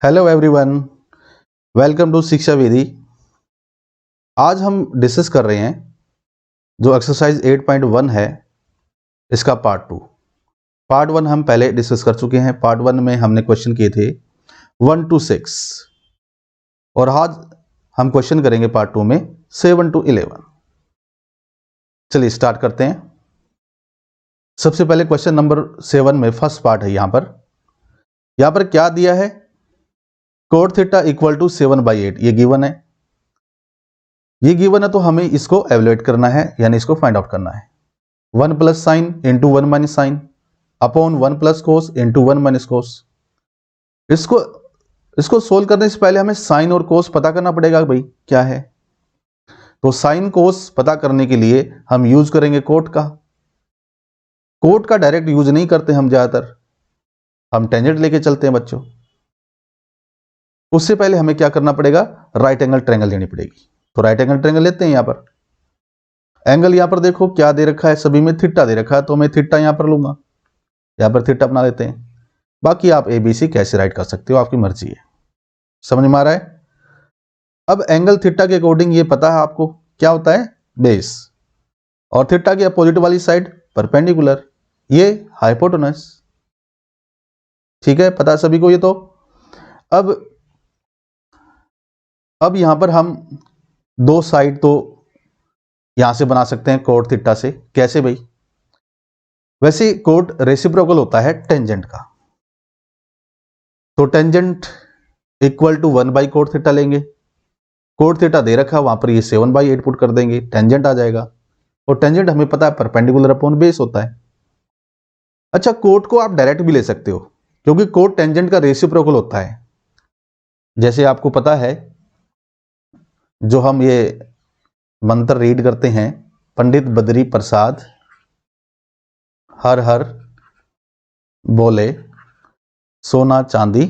Hello everyone, welcome to शिक्षा विधि। आज हम डिस्कस कर रहे हैं जो एक्सरसाइज 8.1 है, इसका पार्ट 1 हम पहले डिस्कस कर चुके हैं। पार्ट 1 में हमने क्वेश्चन किए थे 1 to 6 और आज हम क्वेश्चन करेंगे पार्ट 2 में 7 to 11। चलिए स्टार्ट करते हैं। सबसे पहले क्वेश्चन नंबर 7 में फर्स्ट पार्ट है। यहां पर क्या दिया है? कोट थीटा इक्वल टू 7/8 ये गिवन है। ये गिवन है तो हमें इसको एवेल्यूएट करना है, यानी इसको फाइंड आउट करना है। 1 plus sine into 1 minus sine upon 1 plus cos into 1 minus कोस। इसको सोल्व करने से पहले हमें साइन और कोस पता करना पड़ेगा भाई क्या है। तो साइन कोस पता करने के लिए हम यूज करेंगे कोट का। कोट का डायरेक्ट यूज नहीं करते हम, ज्यादातर हम टेंजेंट लेके चलते हैं बच्चों। उससे पहले हमें क्या करना पड़ेगा? राइट एंगल ट्रायंगल लेनी पड़ेगी। तो राइट एंगल ट्रायंगल लेते हैं। यहां पर एंगल यहां पर देखो क्या दे रखा है, सभी में थीटा दे रखा है, तो मैं थीटा यहां पर लूंगा। यहां पर थीटा बना लेते हैं। बाकी आप ABC कैसे राइट कर सकते हो, आपकी मर्जी है। समझ में आ रहा है? अब एंगल थीटा के अकॉर्डिंग ये पता है आपको क्या होता है? बेस। और थीटा की अपोजिट वाली साइड परपेंडिकुलर, ये हाइपोटेनस। ठीक है, पता है सभी को ये। तो अब यहां पर हम दो साइड तो यहां से बना सकते हैं कोट थीटा से। कैसे भाई? वैसे कोट रेसिप्रोकल होता है टेंजेंट का, तो टेंजेंट इक्वल टू 1/कोट थीटा लेंगे। कोट थीटा दे रखा है वहां पर, ये 7/8 पुट कर देंगे, टेंजेंट आ जाएगा। और टेंजेंट हमें पता है परपेंडिकुलर अपॉन बेस होता है। अच्छा, कोट को आप डायरेक्ट भी ले सकते हो क्योंकि कोट टेंजेंट का रेसिप्रोकल होता है। जैसे आपको पता है, जो हम ये मंत्र रीड करते हैं, पंडित बद्री प्रसाद हर हर बोले सोना चांदी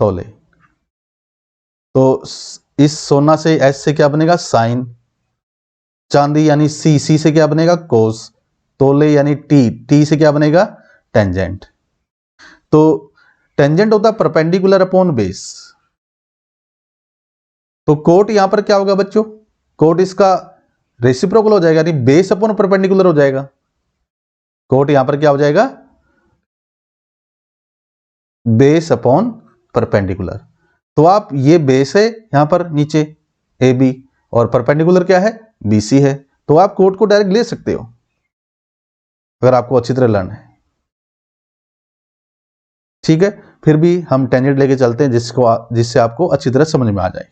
तोले। तो इस सोना से एस से क्या बनेगा? साइन। चांदी यानी सी से क्या बनेगा? कोस। तोले यानी टी से क्या बनेगा? टेंजेंट। तो टेंजेंट होता है परपेंडिकुलर अपॉन बेस। तो कोट यहां पर क्या होगा बच्चों? कोट इसका रेसिप्रोकल हो जाएगा, यानी बेस अपॉन परपेंडिकुलर हो जाएगा। कोट यहां पर क्या हो जाएगा? Base upon perpendicular. तो आप ये बेस है यहां पर नीचे AB, और परपेंडिकुलर क्या है? BC है। तो आप कोट को डायरेक्ट ले सकते हो अगर आपको अच्छी तरह लर्न है। ठीक है, फिर भी हम टेंजेंट लेके चलते हैं जिससे आपको अच्छी तरह समझ में आ जाए।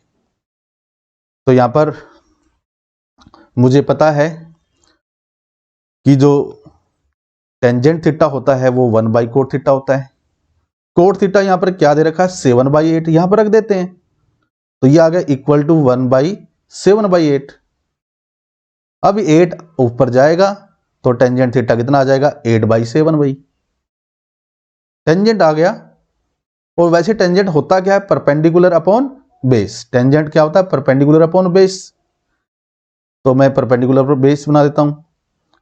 तो यहां पर मुझे पता है कि जो टेंजेंट थीटा होता है वो 1/कोट थीटा होता है। कोट थीटा यहां पर क्या दे रखा है? 7/8। यहां पर रख देते हैं, तो ये आ गया इक्वल टू 1/7/8। अब 8 ऊपर जाएगा तो टेंजेंट थीटा कितना आ जाएगा? 8/7 भाई। टेंजेंट आ गया। और वैसे टेंजेंट होता क्या है? Perpendicular upon base. टेंजेंट क्या होता है? Perpendicular upon base. तो मैं परपेंडिकुलर पर बेस बना देता हूं।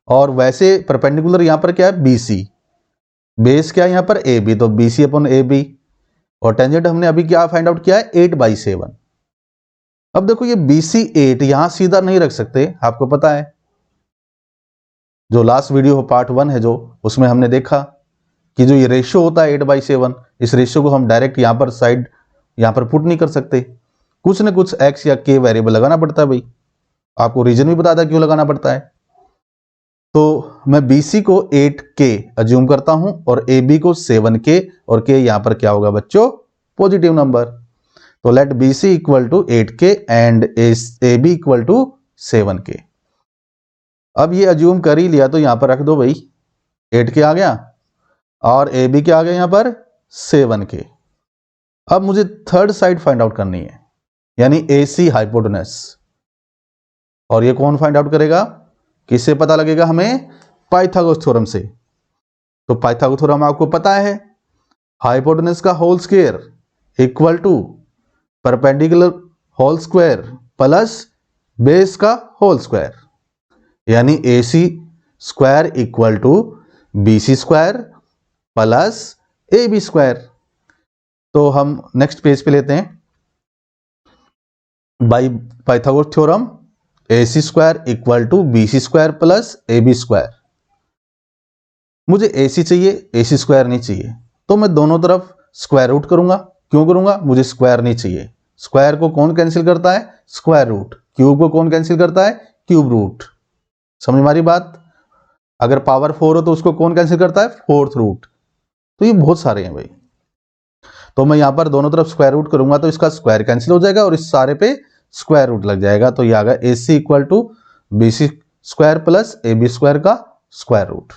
और वैसे परपेंडिकुलर यहां पर क्या है? BC। बेस क्या है यहां पर? AB, तो BC अपॉन AB। और टेंजेंट हमने अभी क्या फाइंड आउट किया है? 8/7। अब देखो ये BC 8 यहां सीधा नहीं रख सकते, आपको पता है। जो लास्ट वीडियो हो पार्ट 1 है जो, उसमें हमने देखा कि जो ये रेशियो होता है 8/7, इस रेशियो को हम डायरेक्ट यहां पर साइड यहां पर पुट नहीं कर सकते। कुछ ना कुछ x या k वेरिएबल लगाना पड़ता है भाई। आपको रीजन भी बता था क्यों लगाना पड़ता है। तो मैं BC को 8K अज्यूम करता हूं और AB को 7K, और K यहां पर क्या होगा बच्चों? Positive number. तो let BC equal to 8K and AB equal to 7K। अब ये अज्यूम कर ही लिया तो यहां पर रख दो भाई, 8K आ गया और AB क्या आ गया यहां पर? 7K। अब मुझे थर्ड साइड फाइंड आउट करनी है, यानी AC हाइपोटेनस। और ये कौन फाइंड आउट करेगा? किससे पता लगेगा हमें? पाइथागोरस थ्योरम से। तो पाइथागोरस थ्योरम आपको पता है, हाइपोटेनस का whole square equal to perpendicular whole square plus base का होल स्क्वायर, यानी AC square equal to BC square plus AB square. तो हम नेक्स्ट पेज पे लेते हैं। By Pythagoras theorem AC square equal to BC square plus AB square. मुझे AC चाहिए, AC square नहीं चाहिए, तो मैं दोनों तरफ स्क्वायर रूट करूंगा। क्यों करूंगा? मुझे स्क्वायर नहीं चाहिए। स्क्वायर को कौन कैंसिल करता है? Square root. क्यूब को कौन कैंसिल करता है? Cube root. समझ मारी बात? अगर पावर 4 हो तो उसको कौन कैंसिल करता है? Fourth root. तो ये बहुत सारे हैं भाई। तो मैं यहां पर दोनों तरफ स्क्वायर रूट करूंगा तो इसका स्क्वायर कैंसिल हो जाएगा और इस सारे पे स्क्वायर रूट लग जाएगा। तो ये आ गया AC equal to BC square plus AB square का स्क्वायर रूट।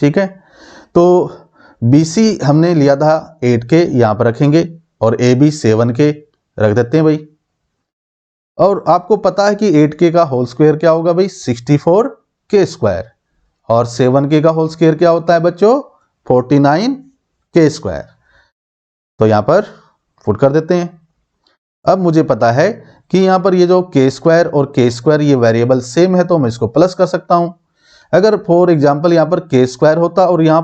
ठीक है, तो BC हमने लिया था 8K, यहां पर रखेंगे, और AB 7K रख देते हैं भाई। और आपको पता है कि 8K का होल स्क्वायर क्या होगा भाई? 64K square. और 7K का होल स्क्वायर क्या होता है बच्चों? 49K square. तो यहां पर पुट कर देते हैं। अब मुझे पता है कि यहां पर ये जो K स्क्वायर और K स्क्वायर ये वेरिएबल सेम है, तो मैं इसको प्लस कर सकता हूं। अगर फॉर एग्जांपल यहां पर K स्क्वायर होता और यहां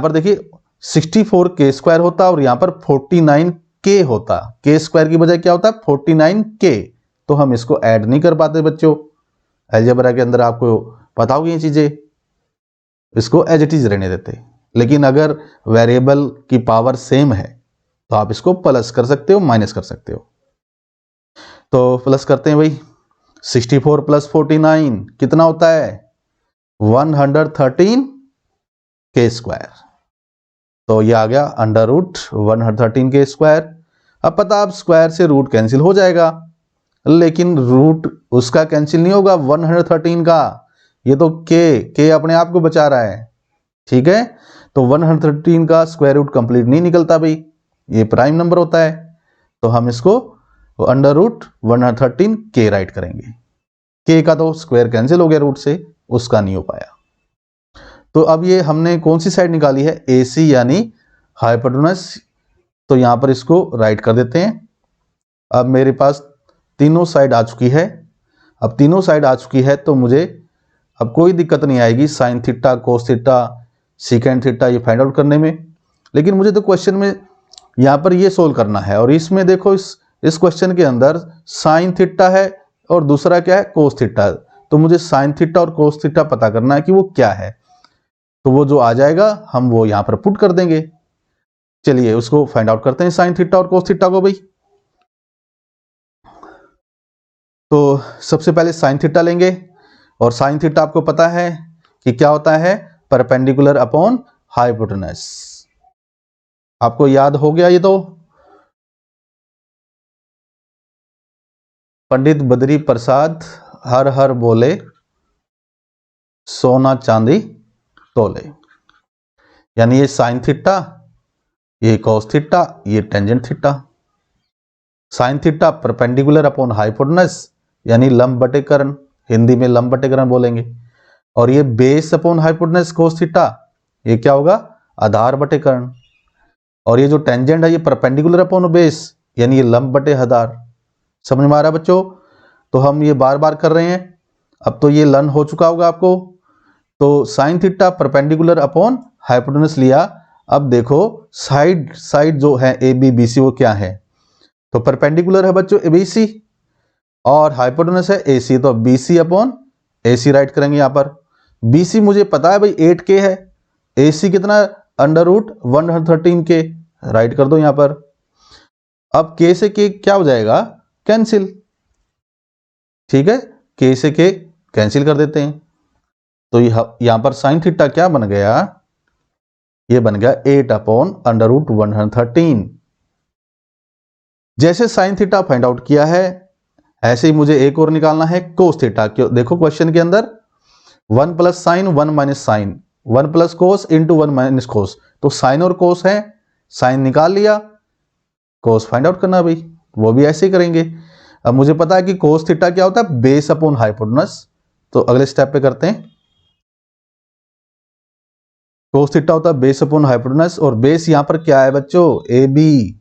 पर देखिए 64K स्क्वायर होता और यहां पर 49K होता, K स्क्वायर की बजाय क्या होता है? 49K। तो हम इसको ऐड नहीं कर पाते बच्चों। अलजेब्रा के अंदर आपको पता होगी ये चीजें, इसको एज इट इज रहने देते। लेकिन अगर वेरिएबल की पावर सेम है तो आप इसको प्लस कर सकते हो, माइनस कर सकते हो। तो प्लस करते हैं भाई। 64 प्लस 49 कितना होता है? 113K square. तो ये आ गया अंडर रूट 113K स्क्वायर। अब पता, आप स्क्वायर से रूट कैंसिल हो जाएगा, लेकिन रूट उसका कैंसिल नहीं होगा 113 का। ये तो के अपने आप को बचा रहा है। ठीक है, तो 113 का स्क्वायर रूट कंप्लीट नहीं निकलता भाई, ये प्राइम नंबर होता है। तो हम इसको अंडर रूट 113K राइट करेंगे। के का तो स्क्वायर कैंसिल हो गया रूट से, उसका नहीं हो पाया। तो अब ये हमने कौन सी साइड निकाली है? AC यानी हाइपोटेनस। तो यहां पर इसको राइट कर देते हैं। अब मेरे पास तीनों साइड आ चुकी है। अब तीनों साइड आ चुकी है तो मुझे अब कोई दिक्कत नहीं आएगी sine theta, cos theta, secant theta ये फाइंड आउट करने में। लेकिन मुझे तो क्वेश्चन में यहां पर ये सोल्व करना है, और इसमें देखो इस क्वेश्चन के अंदर साइन थीटा है और दूसरा क्या है? कोस थीटा। तो मुझे साइन थीटा और कोस थीटा पता करना है कि वो क्या है। तो वो जो आ जाएगा हम वो यहां पर पुट कर देंगे। चलिए उसको फाइंड आउट करते हैं, साइन थीटा और कोस थीटा को भाई। तो सबसे पहले साइन थीटा लेंगे, और साइन थीटा आपको पता है कि क्या होता है? Perpendicular upon hypotenuse. आपको याद हो गया ये तो? पंडित बद्री प्रसाद हर हर बोले, सोना चांदी तोले। यानी ये साइन थीटा, ये कॉस थीटा, ये tangent theta. Sine theta perpendicular upon hypotenuse यानी लंब बटे कर्ण, हिंदी में लंब बटे कर्ण बोलेंगे। और ये base upon hypotenuse cos theta, ये क्या होगा? आधार बटे कर्ण। और ये जो टेंजेंट है ये परपेंडिकुलर अपॉन बेस यानी ये लंब बटे आधार। समझ में आ रहा है बच्चों? तो हम ये बार बार कर रहे हैं। अब तो ये लर्न हो चुका होगा आपको। तो sine theta perpendicular upon hypotenuse लिया। अब देखो साइड जो है AB BC वो क्या है? तो परपेंडिकुलर है बच्चों ABC, और हाइपोटेनस है AC, तो BC अपॉन AC राइट करेंगे यहां पर। BC मुझे पता है भाई 8K है, AC कितना? अंडर रूट 113K राइट कर दो यहां पर। अब K से K क्या हो जाएगा? कैंसिल। ठीक है, K से K कैंसिल कर देते हैं। तो यहां पर साइन थीटा क्या बन गया? ये बन गया 8 अपॉन अंडर रूट 113। जैसे साइन थीटा फाइंड आउट किया है, ऐसे ही मुझे एक और निकालना है कोस थीटा। क्यों? देखो क्वेश्चन के अंदर 1 plus sine 1 minus sine, 1 plus cos into 1 minus cos. तो साइन और कोस है, साइन निकाल लिया, कोस फाइंड आउट करना भाई, वो भी ऐसे ही करेंगे। अब मुझे पता है कि कोस थीटा क्या होता है? Base upon hypotenuse. तो अगले स्टेप पे करते हैं। कोस थीटा होता है बेस अपॉन हाइपोटेनस, और बेस यहां पर क्या है बच्चों? AB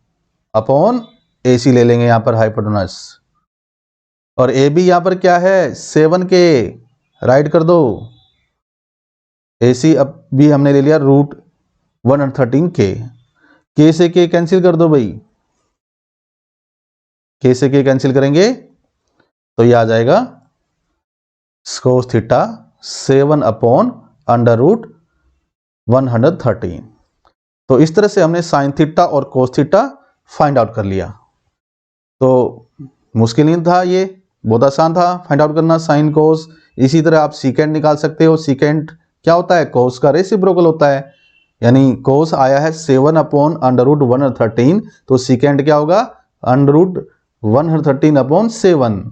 अपॉन AC ले लेंगे यहां पर हाइपोटेनस। और AB यहां पर क्या है? 7K राइट कर दो। AC अब भी हमने ले लिया रूट 113K। के से के कैंसिल कर दो भाई, के से के कैंसिल करेंगे तो ये आ जाएगा कोस थीटा 7/√113। तो इस तरह से हमने साइन थीटा और कोस थीटा फाइंड आउट कर लिया। तो मुश्किल नहीं था, ये बहुत आसान था फाइंड आउट करना साइन कोस। इसी तरह आप सीकेंट निकाल सकते हो। सीकेंट क्या होता है? कोस का रेसिप्रोकल होता है, यानी कोस आया है 7/√113, तो सीकेंट क्या होगा? √113/7।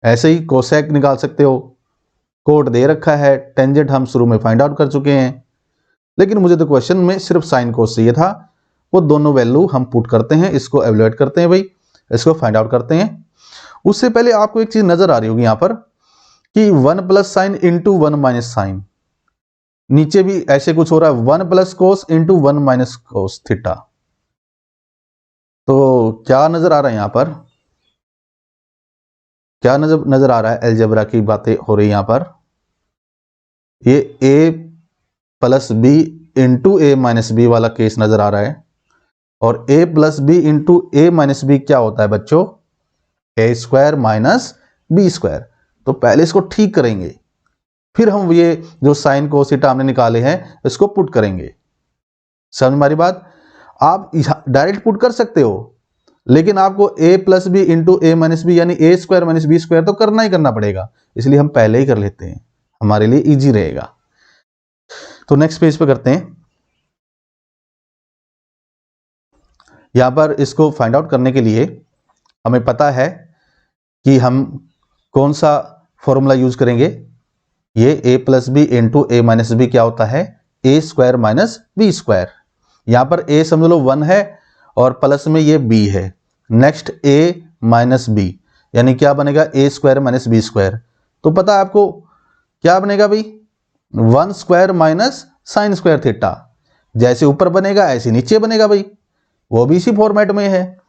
ऐसे ही कोसेक निकाल सकते हो, कोड दे रखा है, टेंजेंट हम शुरू में फाइंड आउट कर चुके हैं। लेकिन मुझे तो क्वेश्चन में सिर्फ साइन कोस चाहिए था। वो दोनों वैल्यू हम पुट करते हैं, इसको एवेलुएट करते हैं भाई, इसको फाइंड आउट करते हैं। उससे पहले आपको एक चीज नजर आ रही होगी यहां पर कि 1 plus sine into 1 minus sine, नीचे भी ऐसे कुछ हो रहा है, 1 plus cos into 1 minus cos theta. तो क्या नजर आ रहा है यहां पर? क्या नजर आ रहा है? अलजेब्रा की बातें हो रही यहां पर। ये a plus B into A minus B वाला केस नजर आ रहा है। और a plus B into A minus B क्या होता है बच्चों? A square minus B square. तो पहले इसको ठीक करेंगे, फिर हम ये जो साइन कोस थीटा हमने निकाले हैं इसको पुट करेंगे। समझ हमारी बात? आप डायरेक्ट पुट कर सकते हो, लेकिन आपको a plus B into A minus B यानी A square minus B square तो करना ही करना पड़ेगा, इसलिए हम पहले ही कर लेते हैं, हमारे लिए इजी रहेगा। तो नेक्स्ट पेज पे करते हैं। यहां पर इसको फाइंड आउट करने के लिए हमें पता है कि हम कौन सा फॉर्मूला यूज करेंगे। ये a plus B into A minus B क्या होता है? A square minus B square. यहां पर a समझ लो 1 है और प्लस में ये b है। नेक्स्ट a माइनस बी यानी क्या बनेगा? ए स्क्वायर माइनस बी स्क्वायर। तो पता है आपको क्या बनेगा भाई? 1 square minus sine square theta. जैसे ऊपर बनेगा ऐसे नीचे बनेगा भाई, वो भी इसी फॉर्मेट में है,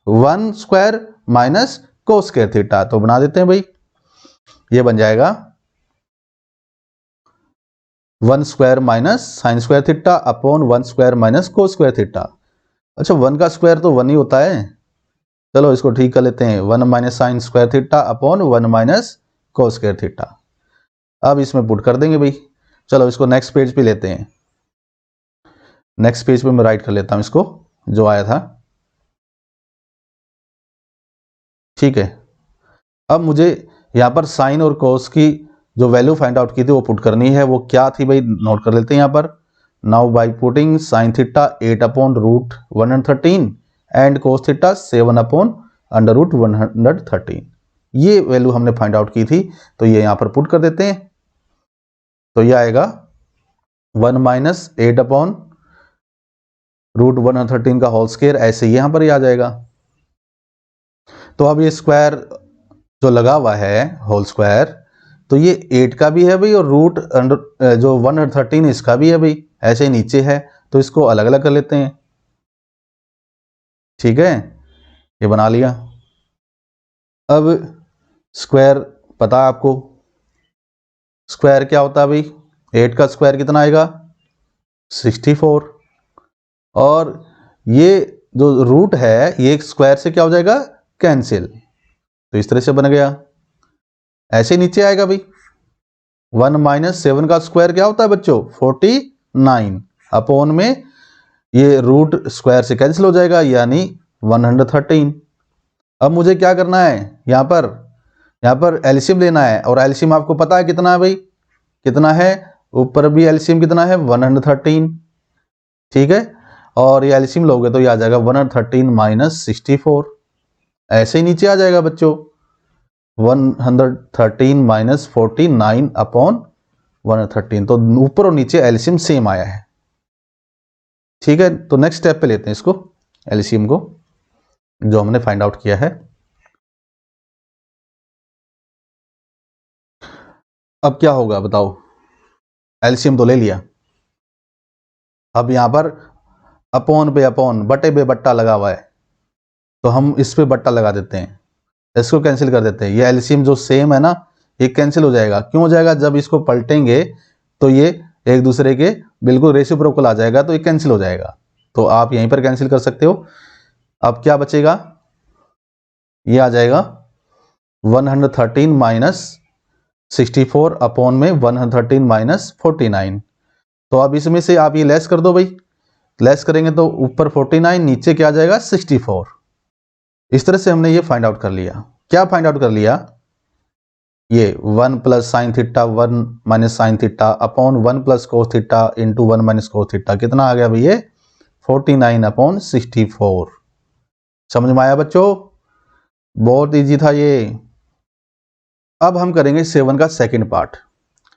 1 square minus cos square theta. तो बना देते हैं भाई, ये बन जाएगा 1 square minus sine square theta upon 1 square minus cos square theta. अच्छा 1 का स्क्वायर तो 1 ही होता है, चलो इसको ठीक कर लेते हैं, 1 minus sine square theta upon 1 minus cos square theta. अब इसमें पुट कर देंगे भाई। चलो इसको नेक्स्ट पेज पे लेते हैं। नेक्स्ट पेज पे मैं राइट कर लेता हूं इसको, जो आया था। ठीक है, अब मुझे यहां पर साइन और कोस की जो वैल्यू फाइंड आउट की थी वो पुट करनी है। वो क्या थी भाई? नोट कर लेते हैं यहां पर। Now by putting sine theta 8/√113 and cos theta 7/√113, ये वैल्यू हमने फाइंड आउट की थी, तो ये यहां पर पुट कर देते हैं। तो ये आएगा 1 माइनस 8/√113 का होल स्क्वायर, ऐसे यहां पर ही आ जाएगा। तो अब ये स्क्वायर जो लगा हुआ है होल स्क्वायर, तो ये 8 का भी है भाई और रूट जो 113 इसका भी है भाई, ऐसे नीचे है, तो इसको अलग अलग कर लेते हैं। ठीक है, ये बना लिया। अब स्क्वायर पता है आपको, स्क्वायर क्या होता है भाई? 8 का स्क्वायर कितना आएगा? 64। और ये जो रूट है ये स्क्वायर से क्या हो जाएगा? कैंसिल। तो इस तरह से बन गया, ऐसे नीचे आएगा भाई। 1 माइनस 7 का स्क्वायर क्या होता है बच्चों? 49 अपॉन में ये रूट स्क्वायर से कैंसिल हो जाएगा यानी 113। अब मुझे क्या करना है? यहाँ पर एलसीएम लेना है, और एलसीएम आपको पता है कितना है भाई? कितना है? ऊपर भी एलसीएम कितना है? 113। ठीक है, और ये एलसीएम लोगे तो ये आ जाएगा 113 माइनस 64, ऐसे ही नीचे आ जाएगा बच्चों 113 माइनस 49 अपॉन 113। तो ऊपर और नीचे एलसीएम सेम आया है। ठीक है, तो नेक्स्ट स्टेप पे लेते हैं इसको, एलसीएम को जो हमने फाइंड आउट किया है। अब क्या होगा बताओ? एलसीएम तो ले लिया, अब यहां पर अपॉन पे अपॉन, बटे पे बट्टा लगा हुआ है, तो हम इस पे बट्टा लगा देते हैं, इसको कैंसिल कर देते हैं। ये एलसीएम जो सेम है ना, ये कैंसिल हो जाएगा। क्यों हो जाएगा? जब इसको पलटेंगे तो ये एक दूसरे के बिल्कुल रेसिप्रोकल आ जाएगा, तो ये कैंसिल हो जाएगा। तो आप यहीं पर कैंसिल कर सकते हो। अब क्या बचेगा, ये आ जाएगा 113 माइनस 64 अपॉन में 113 माइनस 49। तो अब इसमें से आप ये लेस कर दो भाई, लेस करेंगे तो ऊपर 49 नीचे क्या आ जाएगा 64। इस तरह से हमने ये फाइंड आउट कर लिया। क्या फाइंड आउट कर लिया, ये 1 plus sine theta 1 minus sine theta upon 1 plus cos theta into 1 minus cos theta, कितना आ गया भाई ये 49 अपॉन 64। समझ में आया बच्चों, बहुत इजी था ये। अब हम करेंगे 7 का सेकंड पार्ट।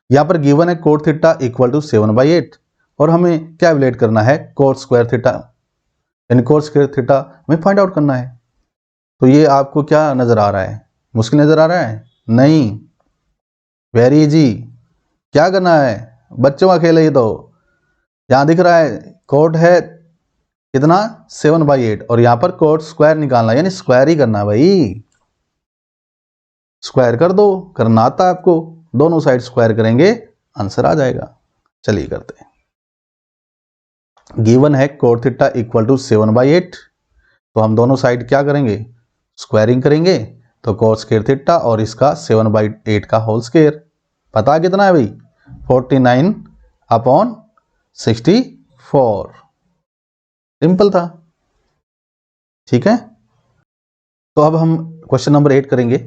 यहां पर गिवन है कोट थीटा इक्वल टू 7/8 और हमें क्या एवेलुएट करना है कोट स्क्वायर थीटा, यानी कोट स्क्वायर थीटा हमें फाइंड आउट करना है। तो ये आपको क्या नजर आ रहा है, मुश्किल नजर आ रहा है? नहीं, वेरी इजी। क्या करना है, बच्चों का खेल है ये। तो यहां दिख रहा है कोट है कितना 7/8 और यहां पर कोट स्क्वायर निकालना है, यानी स्क्वायर ही करना है भाई। स्क्वायर कर दो, करना आता है आपको, दोनों साइड स्क्वायर करेंगे आंसर आ जाएगा। चलिए करते हैं। गिवन है कोट थीटा इक्वल टू 7/8, तो हम दोनों साइड क्या करेंगे स्क्वायरिंग करेंगे। तो कोट स्क्वायर थीटा और इसका 7/8 का होल स्क्वायर, पता कितना है भाई 49 अपॉन 64। सिंपल था, ठीक है। तो अब हम क्वेश्चन नंबर 8 करेंगे।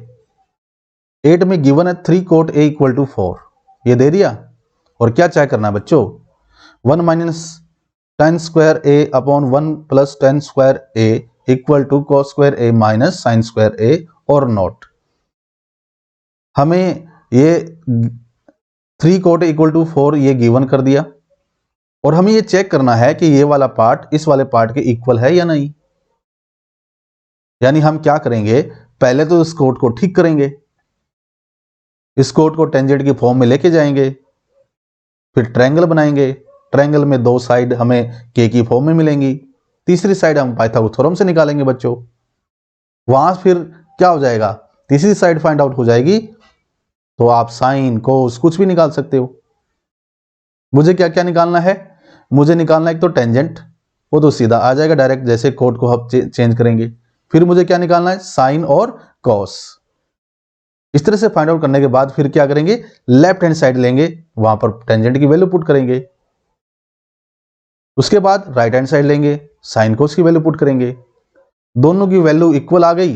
8 में गिवन है 3 कोट ए इक्वल टू 4, ये दे दिया। और क्या चेक करना है बच्चों, 1 minus tan square A upon 1 plus tan square A equal to cos square A minus sine square A और नॉट। हमें ये 3 कोट इक्वल टू 4 ये गिवन कर दिया और हमें ये चेक करना है कि ये वाला पार्ट इस वाले पार्ट के इक्वल है या नहीं। यानी हम क्या करेंगे, पहले तो इस कोट को ठीक करेंगे, इस कोट को टेंजेंट की फॉर्म में लेके जाएंगे, फिर ट्रायंगल बनाएंगे। ट्रायंगल में दो साइड हमें के की फॉर्म में मिलेंगी, तीसरी साइड हम पाइथागोरस थ्योरम से निकालेंगे बच्चों। वहां फिर क्या हो जाएगा, तीसरी साइड फाइंड आउट हो जाएगी, तो आप साइन कोस कुछ भी निकाल सकते हो। मुझे क्या क्या निकालना है, मुझे निकालना है एक तो टेंजेंट, वो तो सीधा आ जाएगा डायरेक्ट जैसे कोट को हम चेंज करेंगे। फिर मुझे क्या निकालना है साइन और कॉस। इस तरह से फाइंड आउट करने के बाद फिर क्या करेंगे, लेफ्ट हैंड साइड लेंगे, वहां पर टेंजेंट की वैल्यू पुट करेंगे। उसके बाद राइट हैंड साइड लेंगे, साइन कोस की वैल्यू पुट करेंगे। दोनों की वैल्यू इक्वल आ गई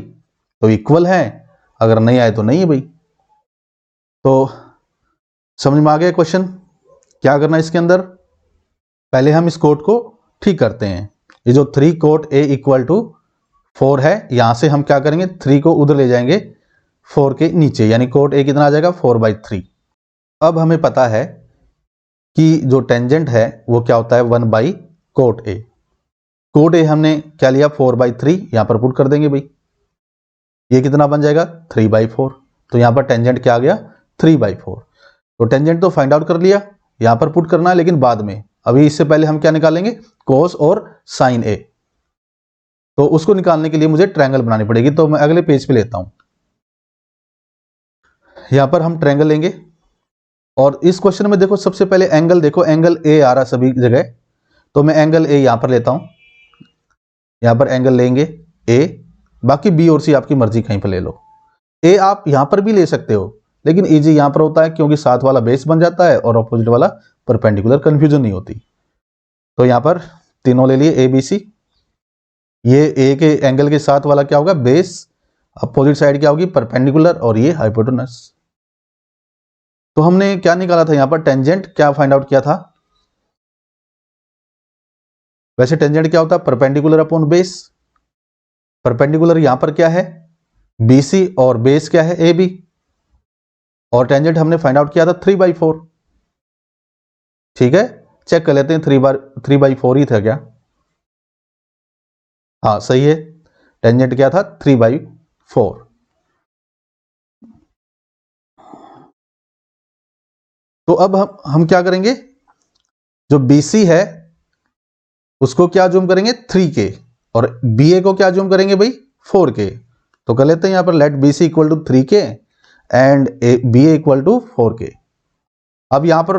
तो इक्वल है, अगर नहीं आए तो नहीं है भाई। तो समझ में आ गया क्वेश्चन। क्या करना है इसके अंदर, पहले हम इस कोट को ठीक करते हैं। ये जो 3 कोट ए इक्वल टू 4 है, यहां से हम क्या करेंगे 3 को उधर ले जाएंगे 4 के नीचे, यानी कोट ए कितना आ जाएगा 4/3। अब हमें पता है कि जो टेंजेंट है वो क्या होता है 1 कोट ए। कोट ए हमने क्या लिया 4/3, यहां पर पुट कर देंगे भाई, ये कितना बन जाएगा 3/4। तो यहां पर टेंजेंट क्या आ गया 3/4। तो टेंजेंट तो फाइंड आउट कर लिया, यहां पर पुट करना है लेकिन बाद में, अभी इससे पहले हम क्या निकालेंगे कोस और साइन ए। तो उसको निकालने के लिए मुझे ट्रायंगल बनानी पड़ेगी, तो मैं अगले पेज पे लेता हूं। यहां पर हम ट्रायंगल लेंगे और इस क्वेश्चन में देखो सबसे पहले एंगल देखो, एंगल ए आ रहा सभी जगह, तो मैं एंगल ए यहां पर लेता हूं। यहां पर एंगल लेंगे ए, बाकी बी और सी आपकी मर्जी कहीं पर ले लो। ए आप यहां पर भी ले सकते हो लेकिन इजी यहां पर होता है क्योंकि साथ वाला बेस बन जाता है और ऑपोजिट वाला परपेंडिकुलर, कंफ्यूजन नहीं होती। तो यहां पर तीनों ले लिए ए बी सी। ये ए के एंगल के साथ वाला क्या होगा बेस, अपोजिट साइड क्या होगी परपेंडिकुलर, और ये हाइपोटेनस। तो हमने क्या निकाला था यहां पर टेंजेंट, क्या फाइंड आउट किया था, वैसे टेंजेंट क्या होता है परपेंडिकुलर अपॉन बेस। परपेंडिकुलर यहां पर क्या है BC और बेस क्या है AB, और टेंजेंट हमने फाइंड आउट किया था 3/4। ठीक है, चेक कर लेते हैं 3/4 ही था क्या, हाँ सही है, टेंजेंट क्या था 3/4। तो अब हम क्या करेंगे, जो BC है उसको क्या जूम करेंगे 3K और BA को क्या जूम करेंगे भाई 4K। तो कर लेते हैं यहां पर let BC equal to 3K and BA equal to 4K। अब यहां पर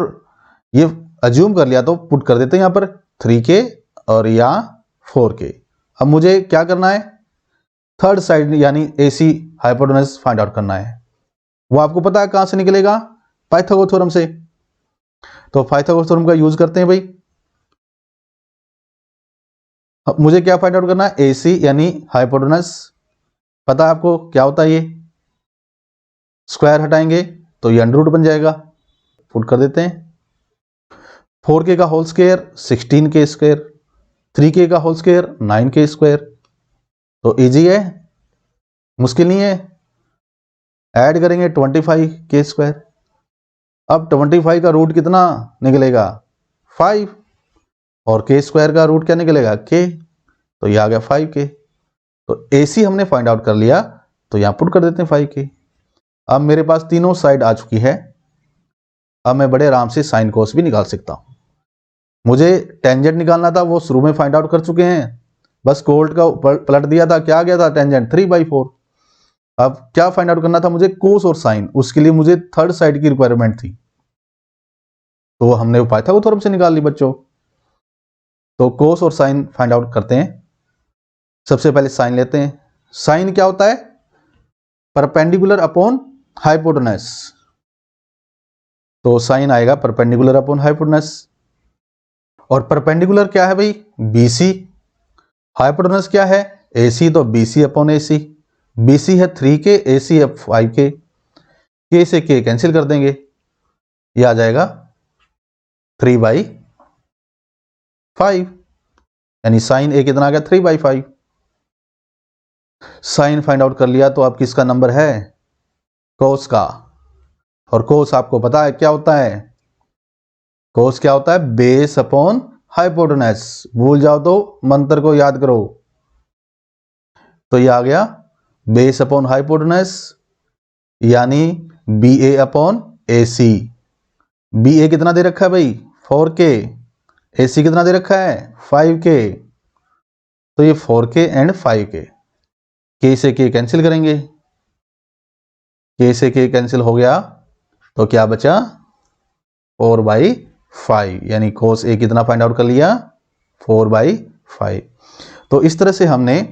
ये अज्यूम कर लिया तो पुट कर देते हैं यहां पर 3K और या 4k। अब मुझे क्या करना है, थर्ड साइड यानी AC हाइपोटेनस फाइंड आउट करना है। वो आपको पता है कहां से निकलेगा, पाइथागोरस थ्योरम से। तो पाइथागोरस थ्योरम का यूज करते हैं भाई। अब मुझे क्या फाइंड आउट करना है, AC यानी हाइपोटेनस। पता है आपको क्या होता है, ये स्क्वायर हटाएंगे तो ये अंडर रूट बन जाएगा, पुट कर देते हैं। 4k का whole square 16k square, 3k का होल स्क्वायर 9k स्क्वायर। तो इजी है, मुश्किल नहीं है। ऐड करेंगे 25k स्क्वायर। अब 25 का रूट कितना निकलेगा, 5, और k स्क्वायर का रूट क्या निकलेगा, k। तो ये आ गया 5k। तो AC हमने फाइंड आउट कर लिया, तो यहां पुट कर देते हैं 5k। अब मेरे पास तीनों साइड आ चुकी है। अब मैं बड़े आराम से साइन कोस भी निकाल सकता हूं। मुझे टेंजेंट निकालना था, वो शुरू में फाइंड आउट कर चुके हैं, बस कोल्ट का पलट दिया था, क्या आ गया था टेंजेंट 3/4। अब क्या फाइंड आउट करना था मुझे, कोस और साइन। उसके लिए मुझे थर्ड साइड की रिक्वायरमेंट थी, तो हमने पाइथागोरस थ्योरम से निकाल ली बच्चों। तो कोस और साइन फाइंड आउट करते हैं। सबसे पहले साइन लेते हैं। साइन क्या होता है, परपेंडिकुलर अपॉन हाइपोटेनस। तो साइन आएगा परपेंडिकुलर अपॉन हाइपोटेनस। और परपेंडिकुलर क्या है भाई, BC। हाइपोटेनस क्या है, AC। तो BC अपॉन AC। BC है 3k, AC है 5k। k से k कैंसिल कर देंगे, ये आ जाएगा 3/5, यानी साइन A कितना आ गया, 3/5। साइन फाइंड आउट कर लिया, तो अब किसका नंबर है, कोस का। और कोस आपको पता है क्या होता है, कोस क्या होता है, बेस अपॉन हाइपोटेनस। भूल जाओ तो मंत्र को याद करो। तो ये आ गया बेस अपॉन हाइपोटेनस, यानी BA अपॉन AC। BA कितना दे रखा है भाई, 4k। AC कितना दे रखा है, 5k। तो ये 4k एंड 5k, k से k कैंसिल करेंगे, k से k कैंसिल हो गया, तो क्या बचा 4/5, यानी कोस A कितना फाइंड आउट कर लिया, 4/5। तो इस तरह से हमने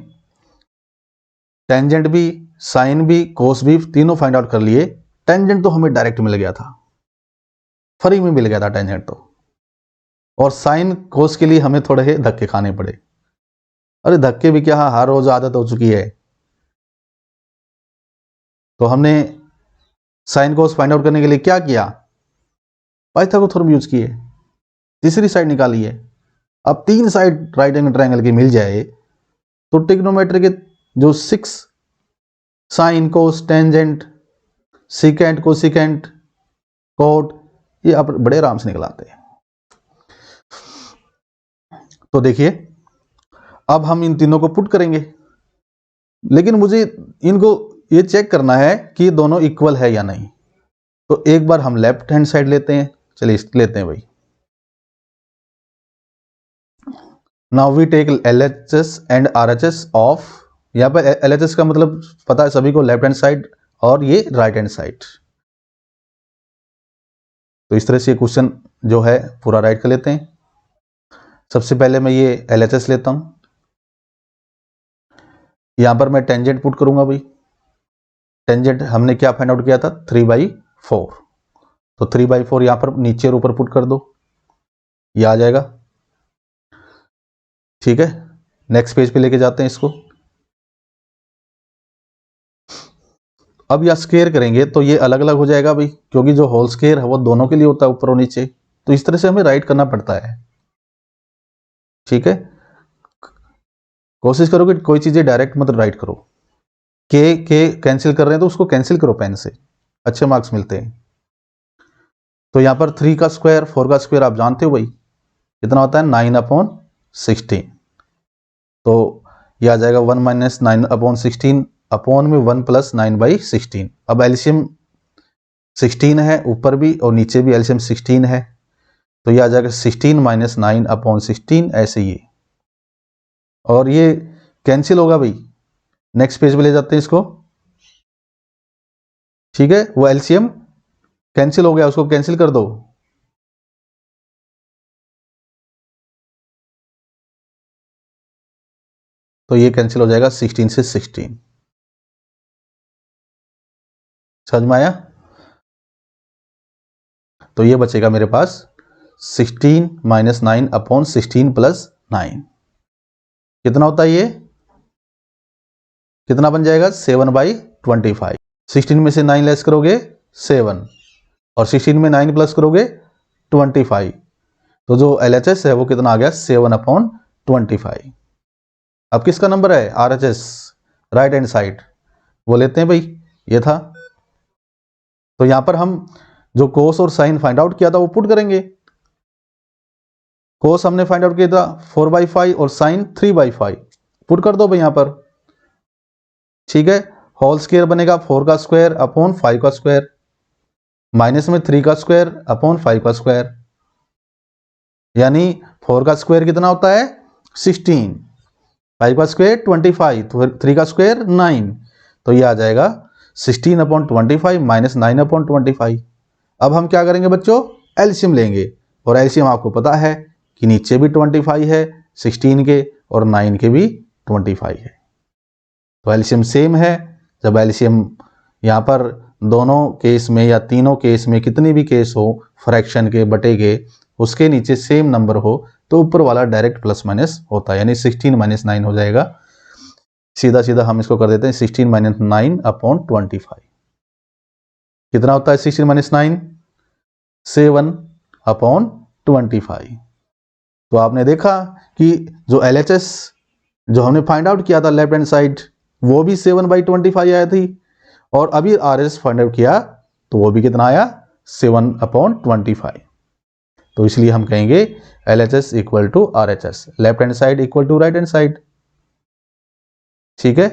टेंजेंट भी, साइन भी, कोस भी तीनों फाइंड आउट कर लिए। टेंजेंट तो हमें डायरेक्ट मिल गया था, फ्री में मिल गया था टेंजेंट तो। और साइन कोस के लिए हमें थोड़े धक्के खाने पड़े। अरे धक्के भी क्या, हर रोज आदत हो चुकी है। तो हमने साइन कोस फाइंड आउट करने के लिए क्या किया, पाइथागोरस थ्योरम यूज किए, तीसरी साइड निकाली है। अब तीन साइड राइट एंगल ट्रायंगल की मिल जाए, तो ट्रिग्नोमेट्री के जो 6 sine cos tangent secant cosecant cot, ये आप बड़े आराम से निकल आते हैं। तो देखिए अब हम इन तीनों को पुट करेंगे, लेकिन मुझे इनको ये चेक करना है कि दोनों इक्वल है या नहीं। तो एक बार हम लेफ्ट हैंड साइड लेते हैं, चलिए लेते हैं भाई। Now we take LHS and RHS of, यहाँ पर LHS का मतलब पता है सभी को, लेफ्ट हैंड साइड, और ये राइट हैंड साइड। तो इस तरह से क्वेश्चन जो है पूरा राइट कर लेते हैं। सबसे पहले मैं ये LHS लेता हूं, यहां पर मैं टेंजेंट पुट करूंगा भाई। टेंजेंट हमने क्या फाइंड आउट किया था, 3/4। तो 3/4 यहां पर नीचे और ऊपर पुट कर दो, ये आ जाएगा। ठीक है, नेक्स्ट पेज पे लेके जाते हैं इसको। अब यह स्क्वायर करेंगे तो ये अलग अलग हो जाएगा भाई, क्योंकि जो होल स्क्वायर है वो दोनों के लिए होता है, ऊपर और नीचे। तो इस तरह से हमें राइट करना पड़ता है। ठीक है, कोशिश करो कि कोई चीजें डायरेक्ट मत राइट करो। के कैंसिल कर रहे हैं तो उसको कैंसिल करो पेन से, अच्छे मार्क्स मिलते हैं। तो यहां पर 3 का स्क्वायर 4 का स्क्वायर आप जानते हो भाई कितना होता है, 9/16। तो यह आ जाएगा 1 - 9/16, अपॉन में 1 + 9/16। अब एलसीएम 16 है, ऊपर भी और नीचे भी एलसीएम 16 है, तो यह आ जाएगा 16 - 9/16, ऐसे ही। और ये कैंसिल होगा भाई, नेक्स्ट पेज पे ले जाते हैं इसको। ठीक है, वो एलसीएम कैंसिल हो गया, उसको कैंसिल कर दो। तो ये कैंसिल हो जाएगा 16 से 16। समझ में आया? तो ये बचेगा मेरे पास 16 माइनस 9 अपॉन 16 प्लस 9। कितना होता है ये? कितना बन जाएगा? 7/25। 16 में से 9 लेस करोगे 7, और 16 में 9 प्लस करोगे 25। तो जो LHS है वो कितना आ गया? 7/25। अब किसका नंबर है? RHS, राइट हैंड साइड, वो लेते हैं भाई, ये था। तो यहां पर हम जो कोस और साइन फाइंड आउट किया था वो पुट करेंगे। कोस हमने फाइंड आउट किया था 4/5 और साइन 3/5, पुट कर दो भाई यहां पर। ठीक है, होल स्क्वायर बनेगा 4 का स्क्वायर अपॉन 5 का स्क्वायर, माइनस में 3 का स्क्वायर अपॉन 5 का स्क्वायर, यानी 4 का स्क्वायर कितना होता है? 16, 5 का स्क्वायर 25, तो 3 का स्क्वायर 9, तो ये आ जाएगा 16/25 माइनस 9/25। अब हम क्या करेंगे बच्चों? एलसीएम लेंगे, और एलसीएम आपको पता है कि नीचे भी 25 है 16 के, और 9 के भी 25 है। तो एलसीएम सेम है। जब एलसीएम यहाँ पर दोनों केस में या तीनों केस में कितने भी केस हो फ्रैक्शन के बटे के, उसके नीचे सेम नंबर हो तो ऊपर वाला डायरेक्ट प्लस माइनस होता है, यानी 16 माइनस 9 हो जाएगा। सीधा सीधा हम इसको कर देते हैं 16 माइनस 9/25। कितना होता है 16 माइनस 9? 7/25। तो आपने देखा कि जो LHS जो हमने फाइंड आउट किया था लेफ्ट हैंड साइड, वो भी 7/25 आया थी, और अभी RHS फाइंड आउट किया तो वो भी कितना आया? 7/25। तो इसलिए हम कहेंगे LHS equal to RHS, left hand side equal to right hand side. ठीक है,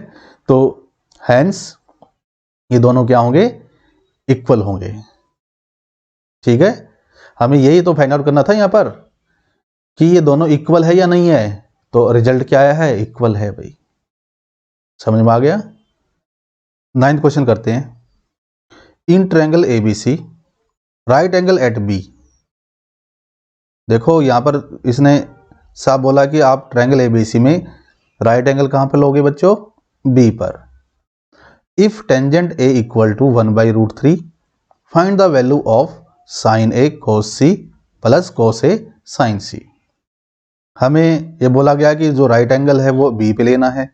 तो हैंस ये दोनों क्या होंगे? इक्वल होंगे। ठीक है, हमें यही तो फाइंड आउट करना था यहां पर कि ये दोनों इक्वल है या नहीं है। तो रिजल्ट क्या आया है? इक्वल है भाई। समझ में आ गया? 9th क्वेश्चन करते हैं। In triangle ABC right angle at B। देखो यहां पर इसने साफ बोला कि आप ट्रायंगल ABC में राइट एंगल कहां पर लोगे बच्चों? B पर। If tangent A equal to 1/√3 find the value of sine A cos C plus cos A sin C। हमें ये बोला गया कि जो राइट एंगल है वो B पे लेना है,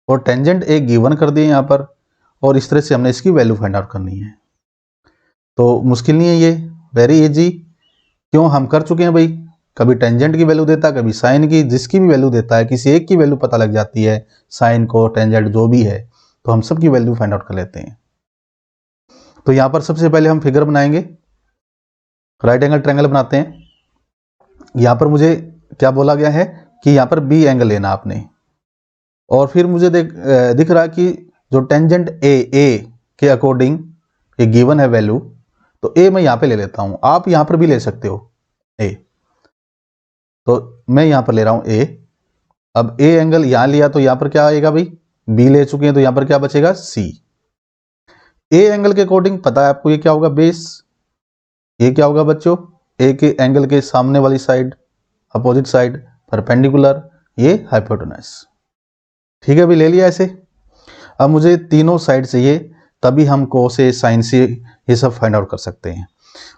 और टेंजेंट A गिवन कर दिए यहाँ पर, और इस तरह से हमने इसकी वैल्यू फाइंड आउट करनी है। तो मुश्किल नहीं है ये, वेरी इजी। क्यों? हम कर चुके हैं भाई, कभी टेंजेंट की वैल्यू देता है, कभी साइन की, जिसकी भी वैल्यू देता है, किसी एक की वैल्यू पता लग जाती है, साइन को टेंजेंट जो भी है, तो हम सबकी वैल्यू फाइंड आउट कर लेते हैं। तो यहाँ पर सबसे पहले हम फिगर बनाएंगे, राइट एंगल ट्रायंगल बनाते हैं। यहाँ पर मुझे क्या बोला गया है कि यहाँ पर B एंगल लेना आपने, और फिर मुझे दिख रहा है कि जो टेंजेंट A के अकॉर्डिंग ये गिवन है वैल्यू, तो A मैं यहाँ पे ले लेता हूँ, आप यहाँ पर भी ले सकते हो A। तो मैं यहाँ पर ले रहा हूँ A। अब A एंगल यहाँ लिया तो यहाँ पर क्या आएगा भाई? B ले चुके हैं तो यहाँ पर क्या बचेगा? C। A एंगल के अकॉर्डिंग पता है आपको ये क्या होगा? बेस। ये क्या होगा बच्चों? A के एंगल के सामने वाली साइड, अपोजिट साइड, परपेंडिकुलर, ये हाइपोटेनस। ठीक है भाई, ले लिया ऐसे। अब मुझे तीनों साइड चाहिए, तभी हम cos A sin C ये सब फाइंड आउट कर सकते हैं।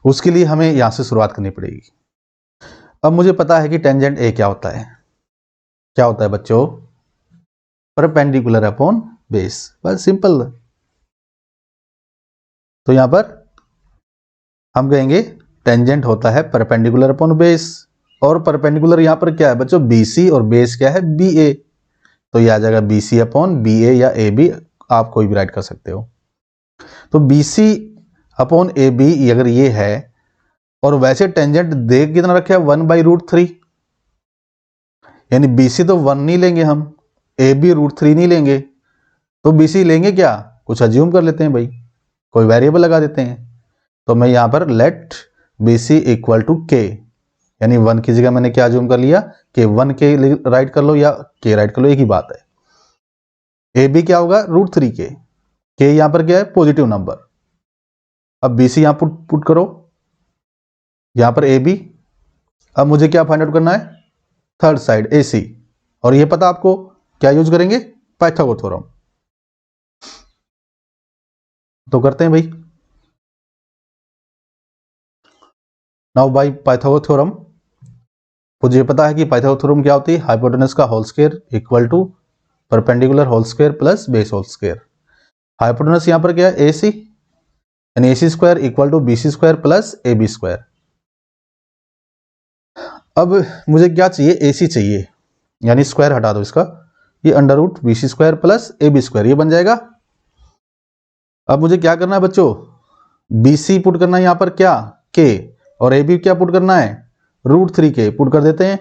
उसके लिए हमें यहां से शुरुआत करनी पड़ेगी। अब मुझे पता है कि टेंजेंट A क्या होता है। क्या होता है बच्चों? परपेंडिकुलर अपॉन बेस, बस सिंपल। तो यहां पर हम कहेंगे टेंजेंट होता है परपेंडिकुलर अपॉन बेस, और परपेंडिकुलर यहां पर क्या है बच्चों? BC, और बेस क्या है? BA। तो यह आ जाएगा BC अपॉन BA या AB, आप कोई भी राइट कर सकते हो। तो BC अपॉन AB अगर ये है, और वैसे टेंजेंट दे कितना रखा है? 1/√3, यानी BC तो 1 नहीं लेंगे हम, AB √3 नहीं लेंगे, तो BC लेंगे क्या? कुछ अज्यूम कर लेते हैं भाई, कोई वेरिएबल लगा देते हैं। तो मैं यहां पर let BC equal to K, यानी 1 की जगह मैंने क्या अज्यूम कर लिया कि 1 के राइट कर लो या K राइट कर लो, एक ही बात है। AB क्या होगा? √3 K यहां पर क्या है? Positive number. अब BC यहां पुट करो, यहां पर AB। अब मुझे क्या फाइंड आउट करना है? थर्ड साइड AC, और ये पता आपको क्या यूज करेंगे? Pythagoras theorem. तो करते हैं भाई। नाउ बाय पाइथागोरस थ्योरम मुझे पता है कि पाइथागोरस थ्योरम क्या होती है, हाइपोटेनस का whole square equal to perpendicular whole square plus base whole square. Hypotenuse यहां पर क्या है? AC, यानी AC square equal to BC square plus AB square. अब मुझे क्या चाहिए? AC चाहिए, यानी स्क्वायर हटा दो इसका, ये under root BC square plus AB square ये बन जाएगा। अब मुझे क्या करना है बच्चों? BC पुट करना है यहां पर क्या? K, और AB क्या पुट करना है? √3K पुट कर देते हैं।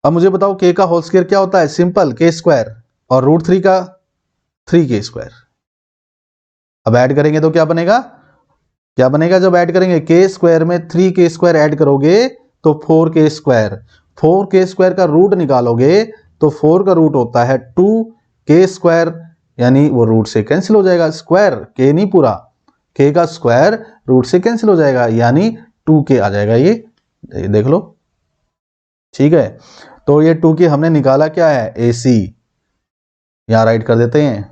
अब मुझे बताओ K का होल स्क्वायर क्या होता है? सिंपल K स्क्वायर, और √3 का 3K स्क्वायर। अब ऐड करेंगे तो क्या बनेगा? क्या बनेगा जब ऐड करेंगे? K स्क्वायर में 3K स्क्वायर ऐड करोगे तो 4K स्क्वायर, 4K स्क्वायर का रूट निकालोगे तो 4 का रूट होता है 2K स्क्वायर, यानी वो रूट से कैंसिल हो जाएगा। स्क्वायर K नहीं पूरा, K का स्क्वायर रूट से कैंसिल हो जाएगा, यानी 2K आ जाएगा। ये देख लो, ठीक है। तो ये 2K हमने निकाला क्या है? AC। यहां राइट कर देते हैं,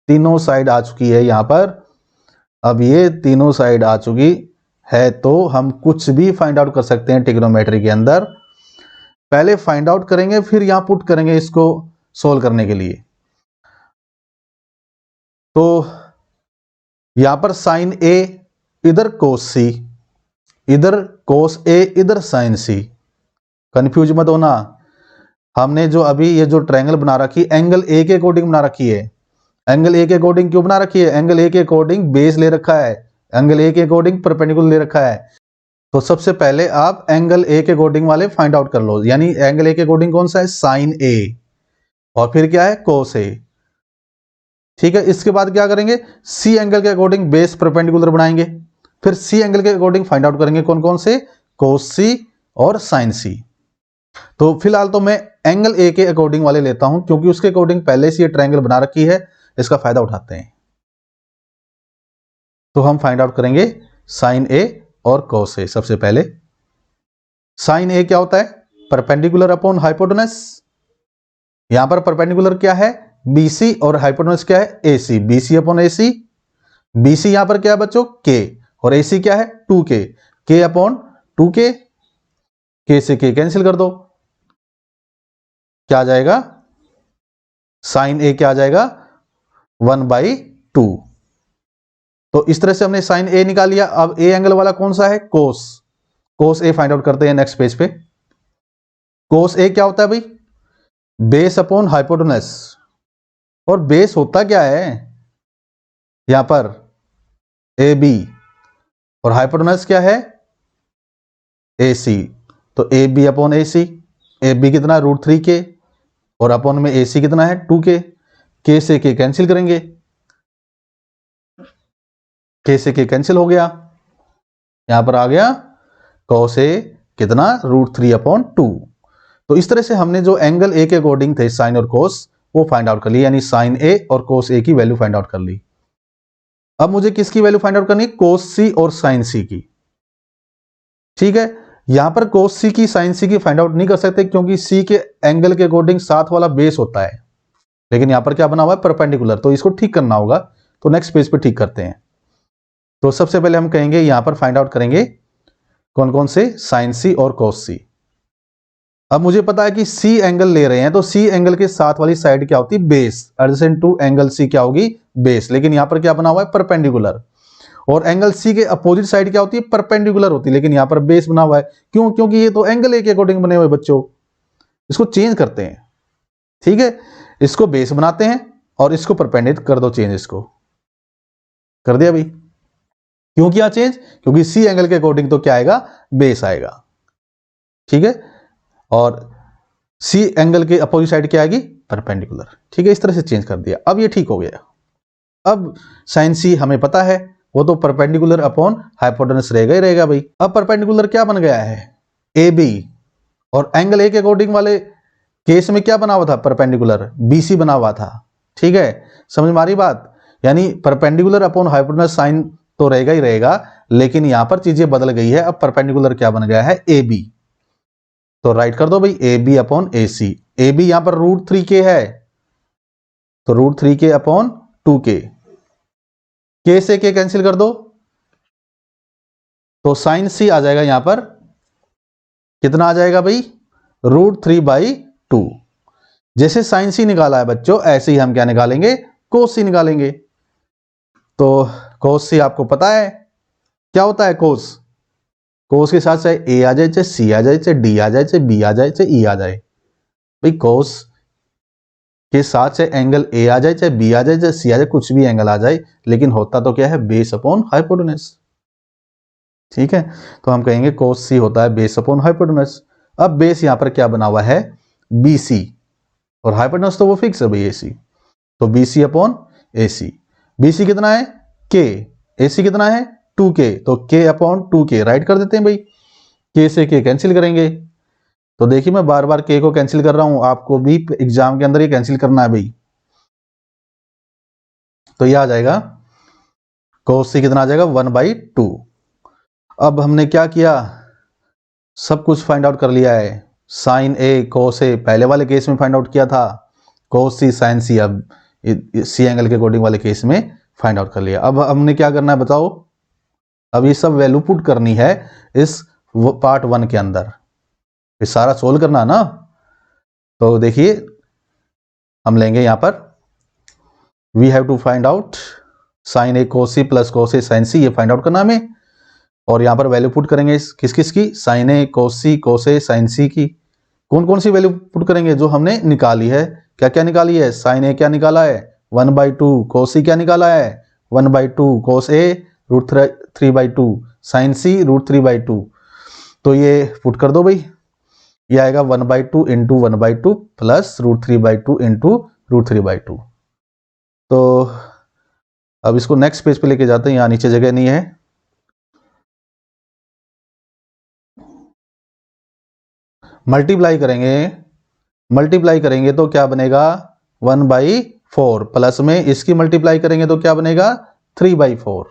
तीनों साइड आ चुकी है यहां पर। अब ये तीनों साइड आ चुकी है तो हम कुछ भी फाइंड आउट कर सकते हैं ट्रिग्नोमेट्री के अंदर। पहले फाइंड आउट करेंगे, फिर यहां पुट करेंगे इसको सोल्व करने के लिए। तो यहां पर साइन A, इधर कोस C, इधर कोस A, इधर साइन C। कंफ्यूज मत होना, हमने जो अभी ये जो ट्रायंगल बना रखी एंगल A के अकॉर्डिंग बना रखी है। एंगल A के अकॉर्डिंग क्यों बना रखी है? एंगल A के अकॉर्डिंग बेस ले रखा है, एंगल A के अकॉर्डिंग परपेंडिकुलर ले रखा है। तो सबसे पहले आप एंगल A के अकॉर्डिंग वाले फाइंड आउट कर लो, यानी एंगल A के अकॉर्डिंग कौन सा है? साइन A, और फिर क्या है? कोस A। ठीक है, इसके बाद क्या करेंगे? C एंगल के अकॉर्डिंग बेस परपेंडिकुलर बनाएंगे, फिर C एंगल के अकॉर्डिंग फाइंड आउट करेंगे कौन कौन से? कोस C और साइन C। तो फिलहाल तो मैं एंगल A के अकॉर्डिंग वाले लेता हूं, क्योंकि उसके अकॉर्डिंग पहले से ये ट्रायंगल बना रखी है, इसका फायदा उठाते हैं। तो हम फाइंड आउट करेंगे साइन A और कोस A। सबसे पहले साइन A क्या होता है? Perpendicular upon hypotenuse. यहां पर परपेंडिकुलर क्या है? BC, और हाइपोटेनस क्या है? AC। BC upon AC, BC यहां पर क्या है बच्चों? K, और AC क्या है? 2K, K upon 2K, K से K कैंसिल कर दो, क्या आ जाएगा? साइन A क्या आ जाएगा? 1/2। तो इस तरह से हमने साइन A निकाल लिया। अब A एंगल वाला कौन सा है? कोस। कोस A फाइंड आउट करते हैं नेक्स्ट पेज पे। कोस A क्या होता है भाई? बेस अपॉन हाइपोटेनस, और बेस होता क्या है यहां पर? AB, और हाइपोटेनस क्या है? AC। तो AB अपॉन AC, AB कितना? √3K, और अपॉन में AC कितना है? 2K। K से K कैंसिल करेंगे, K से K कैंसिल हो गया, यहां पर आ गया cos A कितना? √3/2। तो इस तरह से हमने जो एंगल A के अकॉर्डिंग थे साइन और कोस, वो फाइंड आउट कर ली, यानी साइन A और कोस A की वैल्यू फाइंड आउट कर ली। अब मुझे किसकी वैल्यू फाइंड आउट करनी है? कोस C और साइन C की। ठीक है, यहां पर कोस C की साइन C की फाइंड आउट नहीं कर सकते, क्योंकि C के एंगल के अकॉर्डिंग साथ वाला बेस होता है, लेकिन यहां पर क्या बना हुआ है? परपेंडिकुलर। तो इसको ठीक करना होगा, तो नेक्स्ट पेज पे ठीक करते हैं। तो सबसे पहले हम कहेंगे यहां पर फाइंड आउट करेंगे कौन कौन से? साइन C और कोस C। अब मुझे पता है कि C एंगल ले रहे हैं, तो C एंगल के साथ वाली साइड क्या होती है? Base. Adjacent to angle C क्या होगी? बेस। लेकिन यहां पर क्या बना हुआ है? परपेंडिकुलर। और एंगल C के अपोजिट साइड क्या होती है? परपेंडिकुलर होती है, लेकिन यहां पर बेस बना हुआ है। क्यों? क्योंकि ये तो एंगल A के अकॉर्डिंग बने हुए बच्चों। इसको चेंज करते हैं, ठीक है, इसको बेस बनाते हैं और इसको परपेंडिकुलर कर दो, चेंज इसको कर दिया भाई। क्यों किया चेंज? क्योंकि C एंगल के अकॉर्डिंग तो क्या आएगा? बेस आएगा, ठीक है, और C एंगल के अपोजिट साइड क्या आएगी? परपेंडिकुलर। ठीक है, इस तरह से चेंज कर दिया। अब ये ठीक हो गया। अब साइन C हमें पता है, वो तो परपेंडिकुलर अपॉन हाइपोटेनस रहेगा ही रहेगा भाई। अब परपेंडिकुलर क्या बन गया है? AB, और एंगल A के अकॉर्डिंग वाले केस में क्या बना हुआ था? परपेंडिकुलर BC बना हुआ था। ठीक है, समझ में आ रही बात? यानी परपेंडिकुलर अपॉन हाइपोटेनस साइन तो रहेगा ही रहेगा, लेकिन यहां पर चीजें बदल गई है। अब परपेंडिकुलर क्या बन गया है? AB। तो राइट कर दो भाई A B upon A C. A B यहां पर √3k है, तो √3k अपॉन 2k, k से k कैंसिल कर दो, तो साइन सी आ जाएगा यहां पर, कितना आ जाएगा भाई, √3/2। जैसे साइन सी निकाला है बच्चों, ऐसे ही हम क्या निकालेंगे, कोस सी निकालेंगे। तो कोस सी आपको पता है क्या होता है, कोस, कोस के साथ चाहे ए आ जाए, चाहे सी आ जाए, चाहे डी आ जाए, चाहे बी आ जाए, चाहे ई आ जाए। भाई कोस के साथ चाहे एंगल ए आ जाए, चाहे बी आ जाए, चाहे सी आ जाए, कुछ भी एंगल आ जाए, लेकिन होता तो क्या है, बेस अपॉन हाइपोटेनस। ठीक है, तो हम कहेंगे कोस सी होता है बेस अपॉन हाइपोटेनस। अब बेस यहां पर क्या बना हुआ है, बी सी, और हाइपोटेनस तो वो फिक्स है भाई ए सी, तो B C upon A C. B C कितना है, के, ए सी कितना है 2k, तो k अपॉन 2k राइट कर देते हैं भाई, k से k कैंसिल करेंगे। तो देखिए मैं बार बार k को कैंसिल कर रहा हूं, आपको भी एग्जाम के अंदर ये कैंसिल करना है भाई। तो ये आ जाएगा cos c कितना आ जाएगा 1/2। अब हमने क्या किया, सब कुछ फाइंड आउट कर लिया है। साइन ए cos a पहले वाले केस में फाइंड आउट किया था, cos c sin c अब सी एंगल के अकॉर्डिंग वाले केस में फाइंड आउट कर लिया। अब हमने क्या करना है बताओ, अब ये सब वैल्यू पुट करनी है इस पार्ट 1 के अंदर, ये सारा सोल्व करना है ना। तो देखिए हम लेंगे यहां पर, we have to find out sine A cos c plus cos a sin c, ये फाइंड आउट करना हमें, और यहां पर वैल्यू पुट करेंगे किस किस की, sign A cos c cos a sin c की। कौन कौन सी वैल्यू पुट करेंगे, जो हमने निकाली है, क्या क्या निकाली है, साइन ए क्या निकाला है 1/2, cos c क्या निकाला है 1/2, cos a √3/2, sin c √3/2। तो ये पुट कर दो भाई, ये आएगा 1/2 इंटू 1/2 प्लस √3/2 इंटू √3/2। तो अब इसको नेक्स्ट पेज पे लेके जाते हैं, यहां नीचे जगह नहीं है। मल्टीप्लाई करेंगे तो क्या बनेगा 1/4, प्लस में इसकी मल्टीप्लाई करेंगे तो क्या बनेगा 3/4।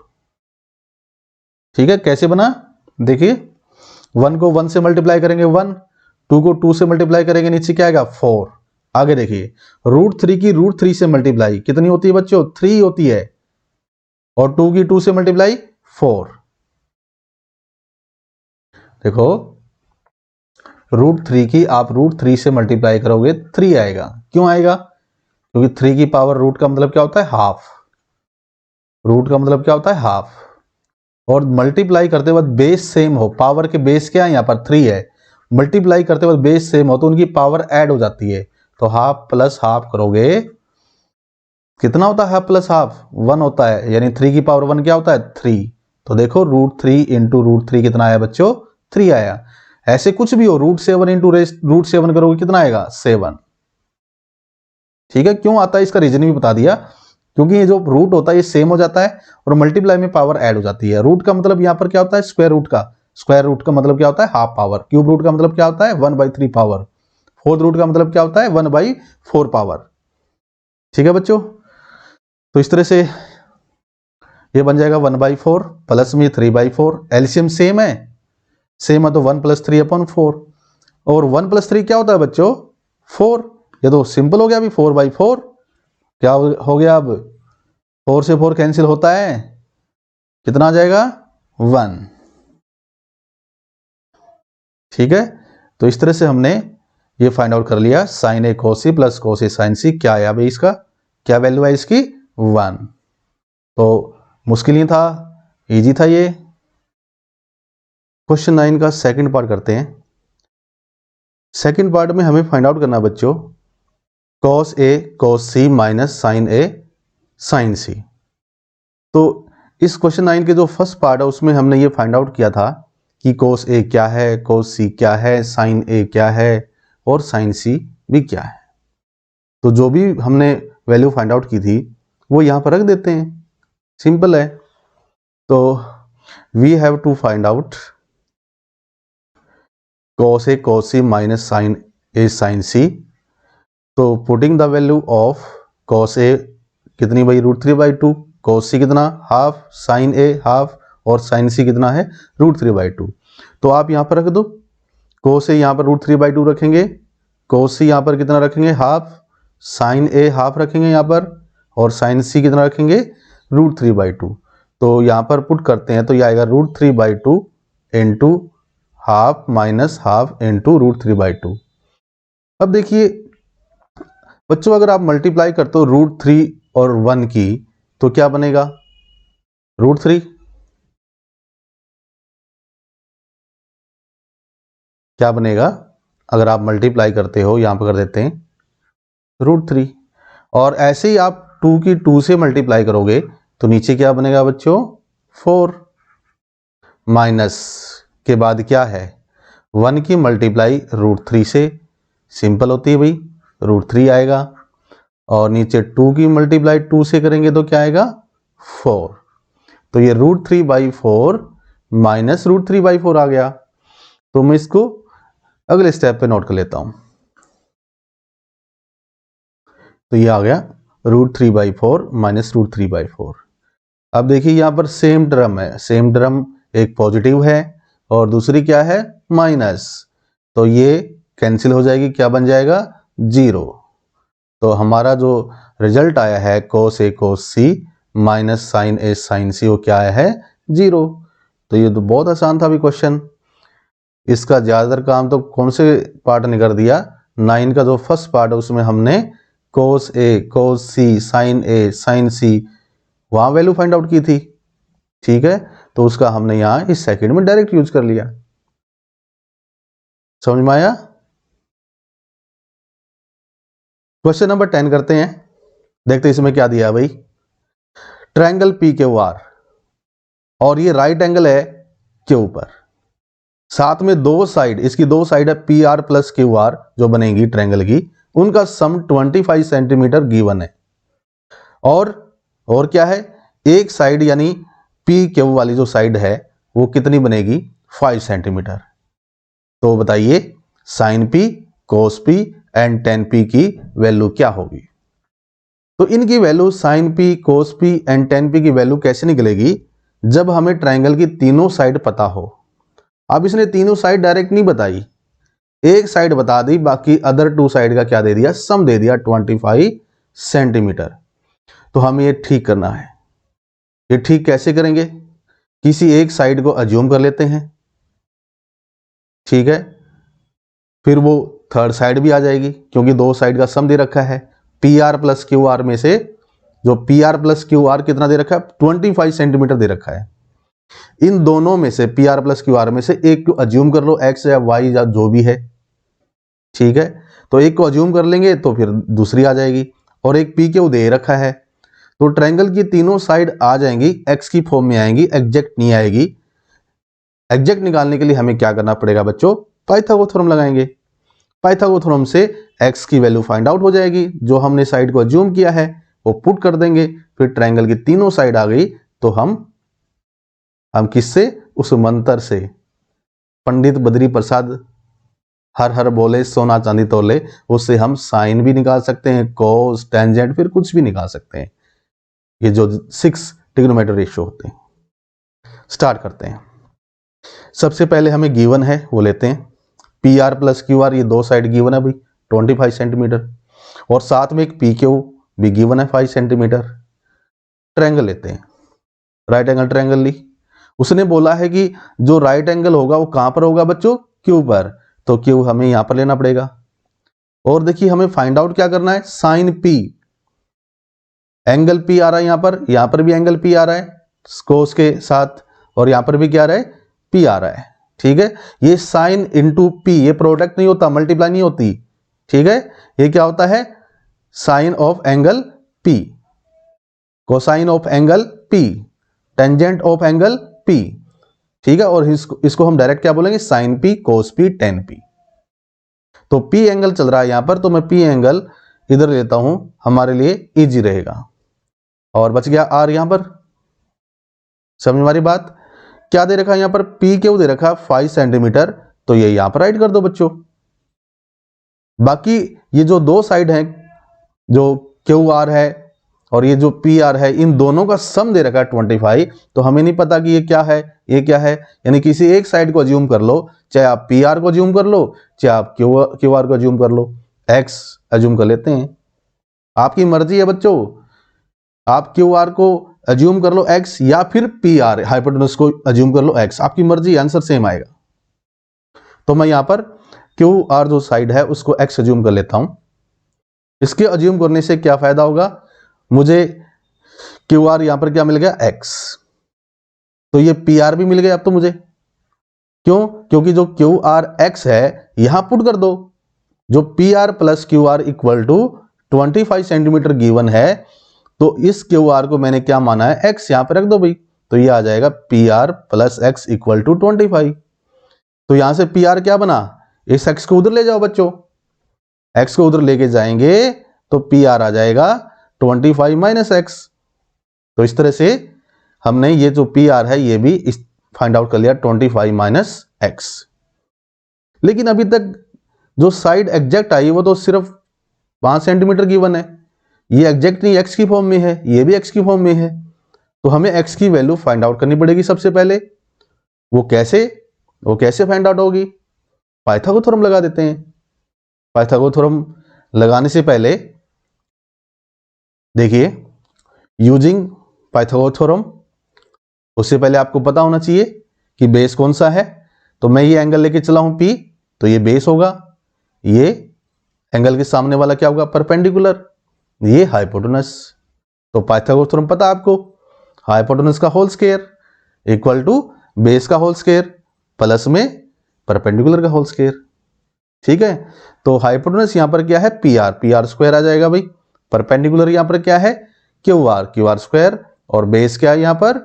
ठीक है, कैसे बना देखिए, 1 को 1 से मल्टीप्लाई करेंगे 1, 2 को 2 से मल्टीप्लाई करेंगे नीचे क्या आएगा 4। आगे देखिए √3 की √3 से मल्टीप्लाई कितनी होती है बच्चों, 3 होती है, और 2 की 2 से मल्टीप्लाई 4। देखो √3 की आप √3 से मल्टीप्लाई करोगे 3 आएगा, क्यों आएगा, क्योंकि 3 की पावर रूट का मतलब क्या होता है हाफ, रूट का मतलब क्या होता है हाफ, और मल्टीप्लाई करते वक्त बेस सेम हो, पावर के बेस क्या है यहाँ पर 3 है, मल्टीप्लाई करते वक्त बेस सेम हो तो उनकी पावर ऐड हो जाती है, तो हाफ प्लस हाफ करोगे कितना होता है, हाफ प्लस हाफ 1 होता है, यानी 3 की पावर 1 क्या होता है 3। तो देखो √3 इंटू √3 कितना आया बच्चों 3 आया। ऐसे कुछ भी हो, √7 इंटू √7 करोगे कितना आएगा 7। ठीक है, क्यों आता है इसका रीजन भी बता दिया, क्योंकि ये जो रूट होता है ये सेम हो जाता है और मल्टीप्लाई में पावर ऐड हो जाती है। रूट का मतलब यहाँ पर क्या होता है स्क्वायर रूट का, स्क्वायर रूट का मतलब क्या होता है हाफ पावर, क्यूब रूट का मतलब क्या होता है 1/3 पावर, फोर्थ रूट का मतलब क्या होता है 1/4 पावर। ठीक है बच्चों, तो इस तरह से ये बन जाएगा 1/4 प्लस में 3/4, एलसीएम सेम है तो 1 + 3/4, और 1 + 3 क्या होता है बच्चों 4, ये तो सिंपल हो गया अभी 4/4, क्या हो गया अब 4 से 4 कैंसिल होता है, कितना आ जाएगा 1। ठीक है, तो इस तरह से हमने ये फाइंड आउट कर लिया, sine A cos c plus cos a sin c क्या आया भाई, इसका क्या वैल्यू है इसकी 1। तो मुश्किल ही था, इजी था ये। क्वेश्चन 9 का सेकंड पार्ट करते हैं। सेकंड पार्ट में हमें फाइंड आउट करना बच्चों cos a cos c minus sin a sin c। तो इस क्वेश्चन 9 के जो फर्स्ट पार्ट है उसमें हमने ये फाइंड आउट किया था कि cos a क्या है, cos c क्या है, sin a क्या है और sin c भी क्या है। तो जो भी हमने वैल्यू फाइंड आउट की थी वो यहाँ पर रख देते हैं, सिंपल है। तो we have to find out cos a cos c minus sin a sin c। तो putting the value of cos a कितनी भाई √3/2, cos c कितना हाफ, sin a हाफ और sin c कितना है √3/2। तो आप यहाँ पर रख दो कोस ए यहाँ पर √3/2 रखेंगे, कोस सी यहाँ पर कितना रखेंगे हाफ, साइन ए हाफ रखेंगे यहाँ पर, और साइन सी कितना रखेंगे √3/2। तो यहाँ पर पुट करते हैं तो ये आएगा √3/2 into half minus half into √3/2। अब देखिए बच्चों अगर आप मल्टीप्लाई करते हो √3 और 1 की तो क्या बनेगा, √3 क्या बनेगा, अगर आप मल्टीप्लाई करते हो यहां पर कर देते हैं √3, और ऐसे ही आप 2 की 2 से मल्टीप्लाई करोगे तो नीचे क्या बनेगा बच्चों 4, माइनस के बाद क्या है 1 की मल्टीप्लाई √3 से, सिंपल होती है भाई, √3 आएगा, और नीचे 2 की मल्टीप्लाई 2 से करेंगे तो क्या आएगा 4। तो ये √3/4 माइनस √3/4 आ गया। तो मैं इसको अगले स्टेप पे नोट कर लेता हूं। तो ये आ गया √3/4 माइनस √3/4। अब देखिए यहां पर सेम टर्म है, सेम टर्म एक पॉजिटिव है और दूसरी क्या है माइनस, तो ये कैंसिल हो जाएगी, क्या बन जाएगा 0। तो हमारा जो रिजल्ट आया है cos A cos C minus sine A sine C वो क्या आया है 0। तो ये तो बहुत आसान था अभी क्वेश्चन, इसका ज्यादातर काम तो कौन से पार्ट ने कर दिया, 9 का जो फर्स्ट पार्ट है उसमें हमने cos A cos C sine A sine C वहां वैल्यू फाइंड आउट की थी, ठीक है, तो उसका हमने यहां इस सेकंड में डायरेक्ट यूज कर लिया। समझ में आया। क्वेश्चन नंबर 10 करते हैं, देखते हैं इसमें क्या दिया है भाई। ट्रायंगल PQR और ये राइट एंगल है क्यू पर, साथ में दो साइड, इसकी दो साइड है PR प्लस QR जो बनेगी ट्रायंगल की, उनका सम 25 सेंटीमीटर गिवन है, और क्या है एक साइड यानी PQ वाली जो साइड है वो कितनी बनेगी 5 सेंटीमीटर। तो बताइए sine P cos P and tan P की वैल्यू क्या होगी। तो इनकी value sine P cos P and tan P की वैल्यू कैसे निकलेगी, जब हमें ट्रायंगल की तीनों साइड पता हो। अब इसने तीनों साइड डायरेक्ट नहीं बताई, एक साइड बता दी, बाकी अदर 2 साइड का क्या दे दिया सम दे दिया 25 सेंटीमीटर। तो हमें ये ठीक करना है, ये ठीक कैसे करेंगे, किसी एक साइड को अज्यूम कर लेते हैं, ठीक है, फिर वो थर्ड साइड भी आ जाएगी क्योंकि दो साइड का सम दे रखा है। PR प्लस QR में से जो PR प्लस QR कितना दे रखा है 25 सेंटीमीटर दे रखा है, इन दोनों में से PR प्लस QR में से एक को अज्यूम कर लो, X या Y या जो भी है, ठीक है, तो एक को अज्यूम कर लेंगे तो फिर दूसरी आ जाएगी, और एक PQ दे रखा है, तो ट्रायंगल की तीनों साइड आ जाएंगी, X की फॉर्म में आएंगी, एग्जैक्ट नहीं आएगी। एग्जैक्ट निकालने के लिए हमें क्या करना पड़ेगा बच्चों, पाइथागोरस थ्योरम लगाएंगे, पाइथागोरस थ्योरम से X की वैल्यू फाइंड आउट हो जाएगी, जो हमने साइड को अज्यूम किया है वो पुट कर देंगे, फिर ट्रायंगल की तीनों साइड आ गई तो हम किससे, उस मंत्र से, पंडित बद्री प्रसाद हर हर बोले सोना चांदी तोले, उससे हम साइन भी निकाल सकते हैं, कोस टेंजेंट फिर कुछ भी निकाल सकते हैं, ये जो 6 ट्रिग्नोमेट्री रेशियो होते हैं। स्टार्ट करते हैं, सबसे पहले हमें गिवन है वो लेते हैं, PR प्लस QR ये दो साइड गिवन है भाई 25 सेंटीमीटर, और साथ में एक PQ भी गिवन है 5 सेंटीमीटर। ट्रायंगल लेते हैं, राइट एंगल ट्रायंगल ली, उसने बोला है कि जो राइट एंगल होगा वो कहां पर होगा बच्चों Q पर, तो Q हमें यहां पर लेना पड़ेगा, और देखिए हमें फाइंड आउट क्या करना है साइन P, एंगल P आ रहा है यहां पर भी एंगल P आ रहा है कोस के साथ, और यहां पर भी क्या आ रहा है P आ रहा है, ठीक है, ये साइन इंटू P, ये प्रोडक्ट नहीं होता, मल्टीप्लाई नहीं होती, ठीक है, ये क्या होता है sine of angle P, cosine of angle P, tangent of angle P, ठीक है, और इसको हम डायरेक्ट क्या बोलेंगे sine P cos P tan P। तो P एंगल चल रहा है यहां पर, तो मैं P एंगल इधर लेता हूं, हमारे लिए इजी रहेगा, और बच गया R यहां पर। समझ हमारी बात, क्या दे रखा है यहां पर PQ दे रखा 5 सेंटीमीटर, तो ये यहां पर राइट कर दो बच्चों। बाकी ये जो दो साइड हैं जो QR है और ये जो पी आर है, इन दोनों का सम दे रखा है 25, तो हमें नहीं पता कि ये क्या है, ये क्या है। यानी किसी एक साइड को अज्यूम कर लो, चाहे आप पी आर को अज्यूम कर लो, चाहे आप क्यू आर को अज्यूम कर लो। एक्स अज्यूम कर लेते हैं, आपकी मर्जी है बच्चों, आप क्यू आर को अज्यूम कर लो एक्स, या फिर पी आर हाइपोटेन्यूज को अज्यूम कर लो एक्स, आपकी मर्जी, आंसर सेम आएगा। तो मैं यहां पर क्यू आर जो साइड है उसको एक्स अज्यूम कर लेता हूं। इसके अज्यूम करने से क्या फायदा होगा, मुझे क्यू आर यहां पर क्या मिल गया, एक्स, तो ये पी आर भी मिल गया अब तो मुझे। क्यों, क्योंकि जो क्यू आर एक्स है यहां पुट कर दो, जो P R plus Q R equal to 25 centimetre given है, तो इस क्यू आर को मैंने क्या माना है, एक्स, यहां पर रख दो भाई, तो ये आ जाएगा P R plus X equal to 25। तो यहां से पी आर क्या बना, इस एक्स को उधर ले जाओ बच्चों, एक्स को उधर लेके जाएंगे तो पी आर आ जाएगा 25 माइनस एक्स। तो इस तरह से हमने ये जो पी आर है ये भी फाइंड आउट कर लिया, 25 माइनस एक्स। लेकिन अभी तक जो साइड एग्जैक्ट आई वो तो सिर्फ 5 सेंटीमीटर गिवन है, ये एग्जैक्ट नहीं एक्स की फॉर्म में है, ये भी एक्स की फॉर्म में है, तो हमें एक्स की वैल्यू फाइंड आउट करनी पड़ेगी सबसे पहले। वो कैसे फाइंड आउट होगी, पाइथागोरस थ्योरम लगा देते हैं। पाइथागोरस थ्योरम लगाने से पहले देखिए, यूजिंग पाइथागोरस थ्योरम, उससे पहले आपको पता होना चाहिए कि बेस कौन सा है। तो मैं ये एंगल लेके चला हूं P, तो ये बेस होगा, ये एंगल के सामने वाला क्या होगा, परपेंडिकुलर, ये हाइपोटेनस। तो पाइथागोरस थ्योरम पता आपको, हाइपोटेनस का whole square equal to base का होल स्क्वायर प्लस में परपेंडिकुलर का होल स्क्वायर। ठीक है, तो हाइपोटेनस यहां पर क्या है, पी आर स्क्वायर आ जाएगा भाई, परपेंडिकुलर यहां पर क्या है, क्यू आर स्क्वायर, और बेस क्या है यहां पर,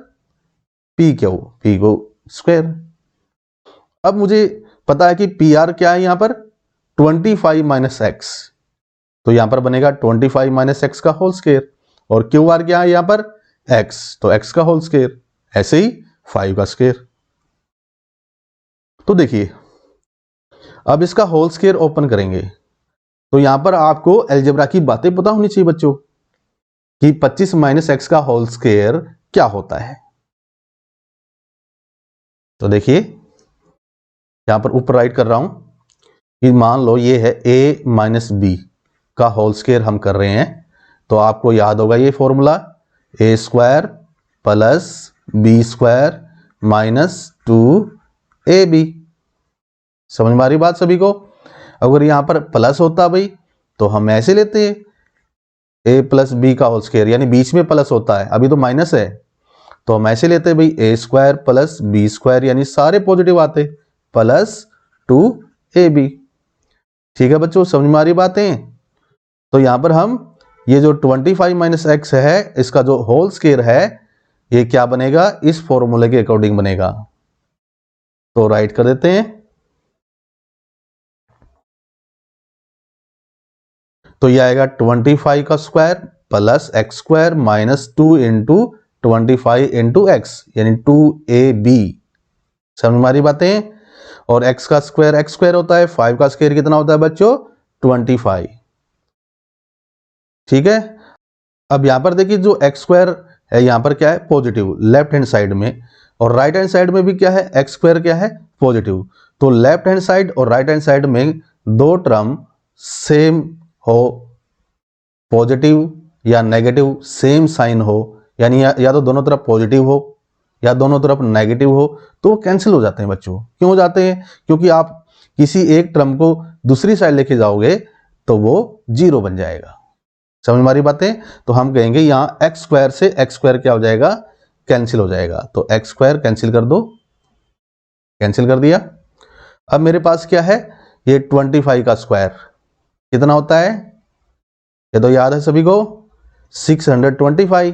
पी क्यू स्क्वायर। अब मुझे पता है कि पी आर क्या है यहां पर, 25 माइनस एक्स, तो यहां पर बनेगा 25 माइनस एक्स का होल स्क्वायर, और क्यू आर क्या है यहां पर, एक्स, तो एक्स का होल स्क्वायर, ऐसे ही 5 का स्क्वायर। तो देखिए अब इसका होल स्क्वायर ओपन करेंगे, तो यहां पर आपको अलजेब्रा की बातें पता होनी चाहिए बच्चों, कि 25 माइनस एक्स का होल स्क्वायर क्या होता है। तो देखिए यहां पर ऊपर राइट कर रहा हूं कि मान लो ये है a माइनस बी का होल स्क्वायर हम कर रहे हैं, तो आपको याद होगा ये formula, a square plus B square minus 2ab। समझ में आ रही बात सभी को। अगर यहां पर प्लस होता भाई तो हम ऐसे लेते हैं a प्लस बी का होल स्क्वायर, यानी बीच में प्लस होता है, अभी तो माइनस है, तो हम ऐसे लेते हैं भाई a square plus B square, यानी सारे पॉजिटिव आते, प्लस 2ab। ठीक है बच्चों, समझ में आ रही बातें। तो यहां पर हम ये जो 25 माइनस एक्स है इसका जो होल स्क्वायर है ये क्या बनेगा, इस फॉर्मूले के अकॉर्डिंग बनेगा। तो राइट कर देते हैं, तो ये आएगा 25 का square plus x square minus 2 into 25 into x, यानी 2ab। समझ में आ रही बातें। और x का स्क्वायर x स्क्वायर होता है, 5 का स्क्वायर कितना होता है बच्चों, 25। ठीक है, अब यहां पर देखिए जो x स्क्वायर है यहां पर क्या है, पॉजिटिव लेफ्ट हैंड साइड में, और राइट हैंड साइड में भी क्या है, x स्क्वायर क्या है, पॉजिटिव। तो लेफ्ट हैंड साइड और राइट हैंड साइड में दो टर्म सेम हो, पॉजिटिव या नेगेटिव सेम साइन हो, यानी या तो दोनों तरफ पॉजिटिव हो या दोनों तरफ नेगेटिव हो, तो वो कैंसिल हो जाते हैं बच्चों। क्यों हो जाते हैं, क्योंकि आप किसी एक टर्म को दूसरी साइड लेके जाओगे तो वो जीरो बन जाएगा। समझ में आ रही बातें। तो हम कहेंगे यहाँ एक्स स्क्वायर से एक्स स्क्वायर क्या हो जाएगा, कैंसिल हो जाएगा। तो एक्स स्क्वायर कैंसिल कर दो, कैंसिल कर दिया। अब मेरे पास क्या है, ये 25 का स्क्वायर कितना होता है, ये तो याद है सभी को, 625,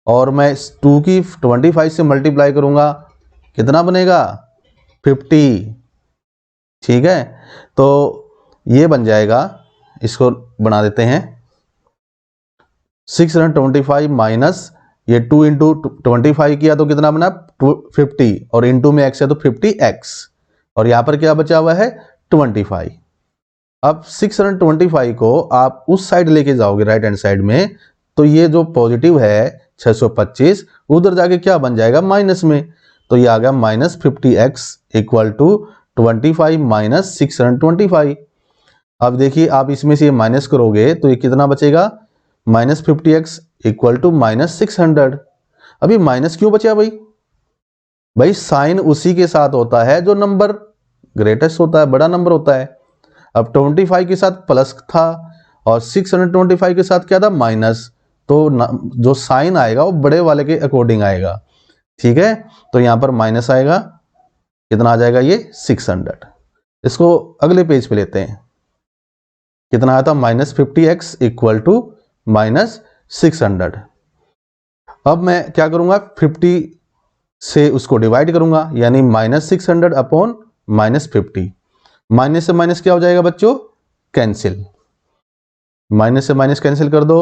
और मैं 2 की 25 से मल्टीप्लाई करूंगा कितना बनेगा, 50। ठीक है, तो ये बन जाएगा, इसको बना देते हैं 625 माइनस ये 2 इंटू 25 किया तो कितना बना 50, और इंटू में x है तो 50x, और यहां पर क्या बचा हुआ है 25। अब 625 को आप उस साइड लेके जाओगे राइट हैंड साइड में तो ये जो पॉजिटिव है 625 उधर जाके क्या बन जाएगा माइनस में, तो ये आ गया -50x इक्वल टू 25 माइनस 625। अब देखिए आप इसमें से ये माइनस करोगे तो ये कितना बचेगा, -50x इक्वल टू -600। अभी माइनस क्यों बचा भाई, भाई साइन उसी के साथ होता है जो नंबर ग्रेटेस्ट होता है, बड़ा नंबर होता है। अब 25 के साथ प्लस था और 625 के साथ क्या था माइनस, तो जो साइन आएगा वो बड़े वाले के अकॉर्डिंग आएगा, ठीक है। तो यहां पर माइनस आएगा, कितना आ जाएगा ये 600। इसको अगले पेज पे लेते हैं, कितना आया था -50x इक्वल टू -600। अब मैं क्या करूंगा 50 से उसको डिवाइड करूंगा, यानी -600 अपॉन -50। माइनस से माइनस क्या हो जाएगा बच्चों, कैंसिल, माइनस से माइनस कैंसिल कर दो,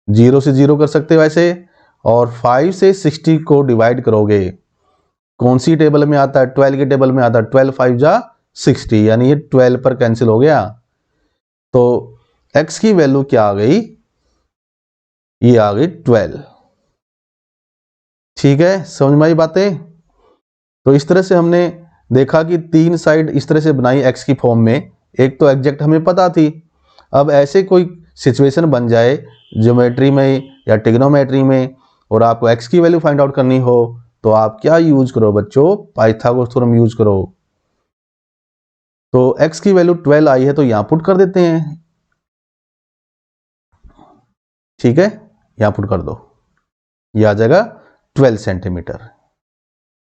0 से 0 कर सकते हो ऐसे, और 5 से 60 को डिवाइड करोगे, कौन सी टेबल में आता है, 12 के टेबल में आता है, 12 5 जा 60, यानी ये 12 पर कैंसिल हो गया। तो x की वैल्यू क्या आ गई, ये आ गई 12। ठीक है, समझ में आई बातें। तो इस तरह से हमने देखा कि 3 साइड इस तरह से बनाई x की फॉर्म में, एक तो एग्जैक्ट हमें पता थी। अब ऐसे कोई सिचुएशन बन जाए ज्योमेट्री में या ट्रिग्नोमेट्री में और आपको x की वैल्यू फाइंड आउट करनी हो, तो आप क्या यूज करो बच्चों, पाइथागोरस थ्योरम यूज करो। तो x की वैल्यू 12 आई है तो यहां पुट कर देते हैं, ठीक है, यहां पुट कर दो, ये आ जाएगा 12 सेंटीमीटर।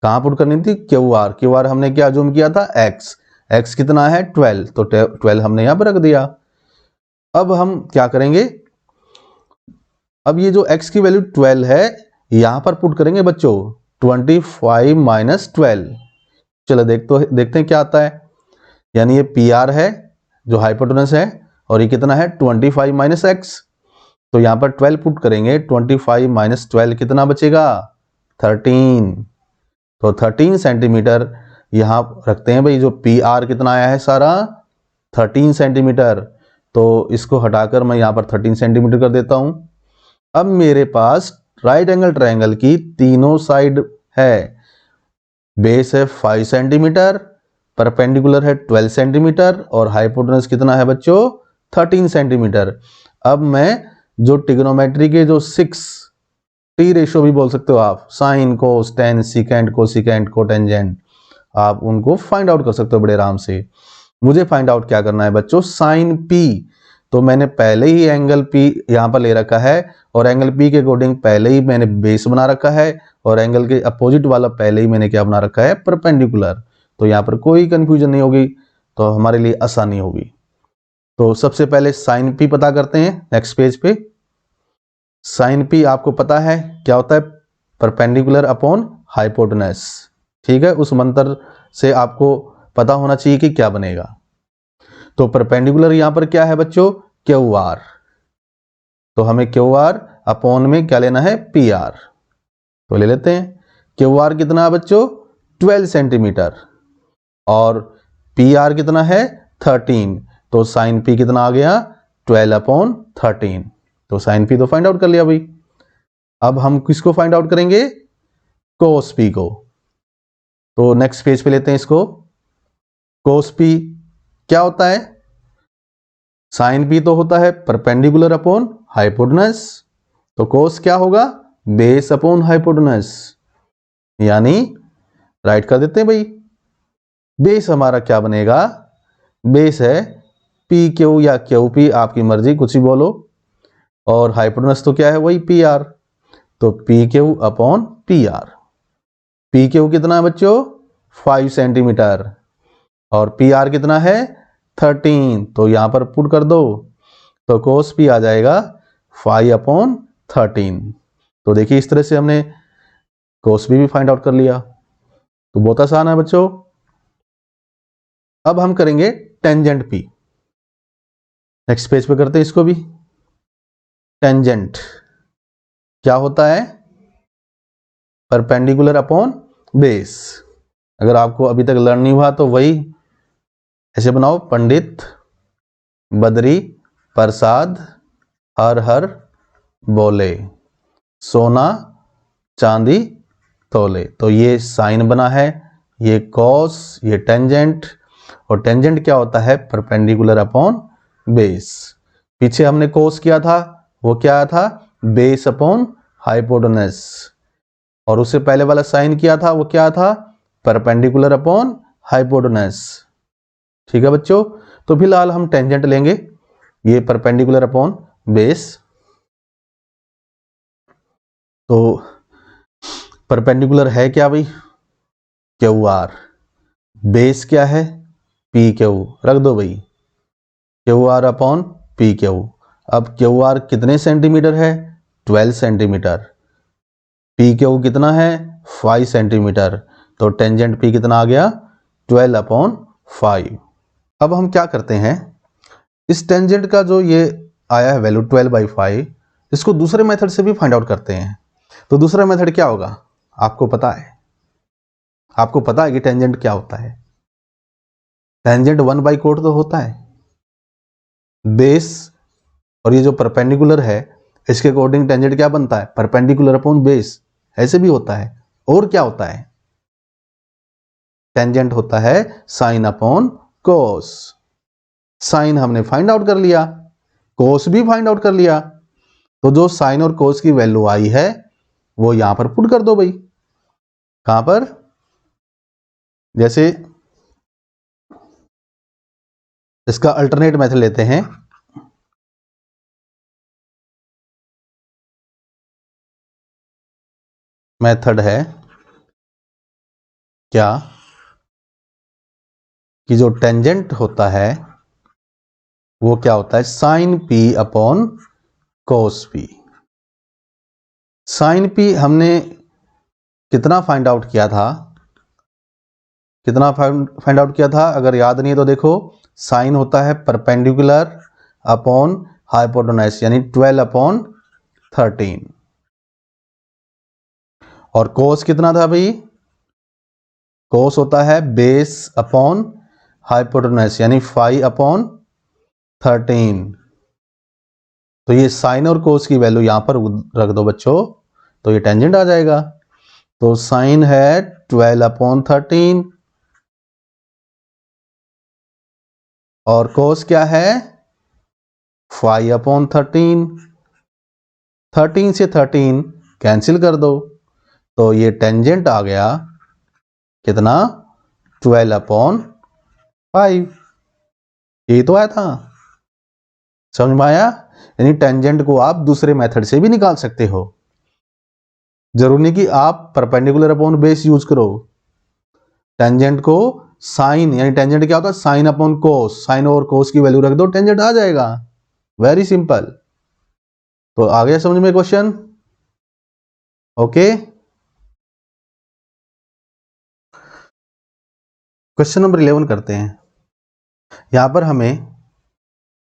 कहां पुट करनी थी, क्यू आर हमने क्या जूम किया था, x कितना है 12, तो 12 हमने यहां पर रख दिया। अब हम क्या करेंगे, अब ये जो x की वैल्यू 12 है यहां पर पुट करेंगे बच्चों 25 माइनस 12। चलो देखते हैं क्या आता है, यानी ये पी आर है जो हाइपोटेनस है, और ये कितना है 25 माइनस एक्स, तो यहां पर 12 पुट करेंगे, 25 माइनस 12 कितना बचेगा 13, तो 13 सेंटीमीटर यहां रखते हैं भाई। जो पी आर कितना आया है सारा 13 सेंटीमीटर, तो इसको हटाकर मैं यहां पर 13 सेंटीमीटर कर देता हूं। अब मेरे पास राइट एंगल ट्रायंगल की तीनों साइड है, बेस है 5 सेंटीमीटर, परपेंडिकुलर है 12 सेंटीमीटर और हाइपोटेनस कितना है बच्चों 13 सेंटीमीटर। अब मैं जो ट्रिग्नोमेट्री के जो 6 टी रेशो भी बोल सकते हो आप, sine cos tan secant cosecant cotangent, आप उनको फाइंड आउट कर सकते हो बड़े आराम से। मुझे फाइंड आउट क्या करना है बच्चों, साइन पी, तो मैंने पहले ही एंगल पी यहां पर ले रखा है और एंगल पी के अकॉर्डिंग पहले ही मैंने बेस बना रखा है और एंगल के अपोजिट वाला पहले ही मैंने क्या बना रखा है परपेंडिकुलर, तो यहां पर कोई कंफ्यूजन नहीं होगी, तो हमारे लिए आसानी होगी। तो सबसे पहले साइन पी पता करते हैं, नेक्स्ट पेज पे। साइन पी आपको पता है क्या होता है, परपेंडिकुलर अपॉन हाइपोटेनस, ठीक है, उस मंत्र से आपको पता होना चाहिए कि क्या बनेगा। तो परपेंडिकुलर यहां पर क्या है बच्चों क्यू आर, तो हमें क्यू आर अपॉन में क्या लेना है पी आर, तो ले लेते हैं। क्यू आर कितना है बच्चों 12 सेंटीमीटर और पी आर कितना है 13, तो साइन पी कितना आ गया 12 अपॉन 13, तो साइन पी तो फाइंड आउट कर लिया भाई। अब हम किसको फाइंड आउट करेंगे, कोस पी को। तो नेक्स्ट पेज पे लेते हैं इसको। कोस पी क्या होता है, साइन पी तो होता है परपेंडिकुलर अपॉन हाइपोटेनस, तो कोस क्या होगा बेस अपॉन हाइपोटेनस, यानी राइट कर देते हैं भाई। बेस हमारा क्या बनेगा, बेस है पी क्यू या क्यू पी, आपकी मर्जी कुछ ही बोलो, और हाइपोटेनस तो क्या है वही पी आर, तो P Q upon P R. P Q कितना है बच्चों 5 सेंटीमीटर और पी आर कितना है 13, तो यहां पर पुट कर दो, तो कोस पी आ जाएगा 5 अपॉन 13। तो देखिए इस तरह से हमने कोस पी भी फाइंड आउट कर लिया, तो बहुत आसान है बच्चों। अब हम करेंगे टेंजेंट पी, नेक्स्ट पेज पे करते हैं इसको भी। टेंजेंट क्या होता है, परपेंडिकुलर अपॉन बेस। अगर आपको अभी तक लर्न नहीं हुआ तो वही ऐसे बनाओ, पंडित बद्री प्रसाद हर हर बोले, सोना चांदी तोले। तो ये साइन बना है, ये कॉस, ये टेंजेंट, और टेंजेंट क्या होता है? Perpendicular upon base. पीछे हमने कोस किया था, वो क्या था? Base upon hypotenuse. और उससे पहले वाला साइन किया था, वो क्या था? Perpendicular upon hypotenuse. ठीक है बच्चों, तो फिलहाल हम टेंजेंट लेंगे, ये परपेंडिकुलर अपॉन बेस। तो परपेंडिकुलर है क्या भाई? Q R. बेस क्या है? P Q. रख दो भाई, Q R upon P Q. अब क्यू आर कितने सेंटीमीटर है? 12 सेंटीमीटर। पी क्यू कितना है? 5 सेंटीमीटर। तो टेंजेंट पी कितना आ गया? 12 अपॉन 5। अब हम क्या करते हैं, इस टेंजेंट का जो ये आया है वैल्यू 12/5, इसको दूसरे मेथड से भी फाइंड आउट करते हैं। तो दूसरा मेथड क्या होगा? आपको पता है, आपको पता है कि टेंजेंट क्या होता है? टेंजेंट 1/कोट तो होता है, बेस और ये जो परपेंडिकुलर है इसके अकॉर्डिंग टेंजेंट क्या बनता है? Perpendicular upon base. ऐसे भी होता है। और क्या होता है? टेंजेंट होता है साइन अपॉन कोस। साइन हमने फाइंड आउट कर लिया, कोस भी फाइंड आउट कर लिया, तो जो साइन और कोस की वैल्यू आई है वो यहां पर पुट कर दो भाई। कहां पर? जैसे इसका अल्टरनेट मेथड लेते हैं। मेथड है क्या कि जो टेंजेंट होता है वो क्या होता है? Sine P upon cos P. Sine P हमने कितना फाइंड आउट किया था? कितना फाइंड आउट किया था? अगर याद नहीं है तो देखो, साइन होता है परपेंडिकुलर अपॉन हाइपोटेनस, यानी 12 अपॉन 13। और कोस कितना था भाई? कोस होता है बेस अपॉन हाइपोटेनस, यानी 5 अपॉन 13। तो ये साइन और कोस की वैल्यू यहां पर रख दो बच्चों, तो ये टेंजेंट आ जाएगा। तो साइन है 12 अपॉन 13 और कोस क्या है? 5 अपॉन 13। 13 से 13 कैंसिल कर दो, तो ये टेंजेंट आ गया कितना? 12 अपॉन 5। ये तो आया था, समझ में आया? यानी टेंजेंट को आप दूसरे मेथड से भी निकाल सकते हो, जरूरी नहीं कि आप परपेंडिकुलर अपॉन बेस यूज करो। टेंजेंट को साइन, यानी टेंजेंट क्या होता है? साइन अपॉन कोस। साइन और कोस की वैल्यू रख दो, टेंजेंट आ जाएगा। Very simple. तो आ गया समझ में क्वेश्चन? ओके, क्वेश्चन नंबर 11 करते हैं। यहां पर हमें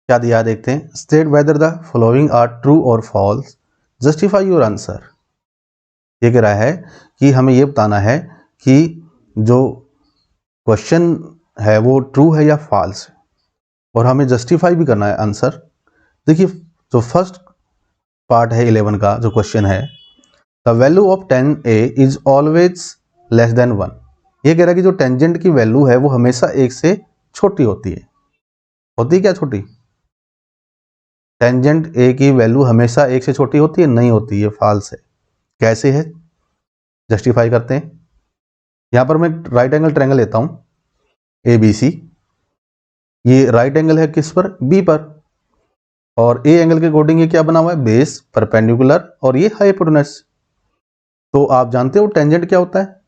क्या दिया देखते हैं। State whether the following are true or false, justify your answer. ये कह रहा है कि हमें ये बताना है कि जो क्वेश्चन है वो ट्रू है या फॉल्स है, और हमें जस्टिफाई भी करना है आंसर। देखिए, जो फर्स्ट पार्ट है 11 का जो क्वेश्चन है, the value of 10a is always less than 1। ये कह रहा है कि जो टेंजेंट की वैल्यू है वो हमेशा 1 से छोटी होती है। होती है क्या छोटी? टेंजेंट ए की वैल्यू हमेशा 1 से छोटी होती है? नहीं होती है, फॉल्स है। कैसे है? जस्टिफाई करते हैं। यहां पर मैं राइट एंगल ट्रायंगल लेता हूं ABC। ये राइट एंगल है किस पर? B पर। और ए एंगल के अकॉर्डिंग ये क्या बना हुआ है? बेस, परपेंडिकुलर, और ये हाइपोटेनस। तो आप जानते हो टेंजेंट क्या होता है?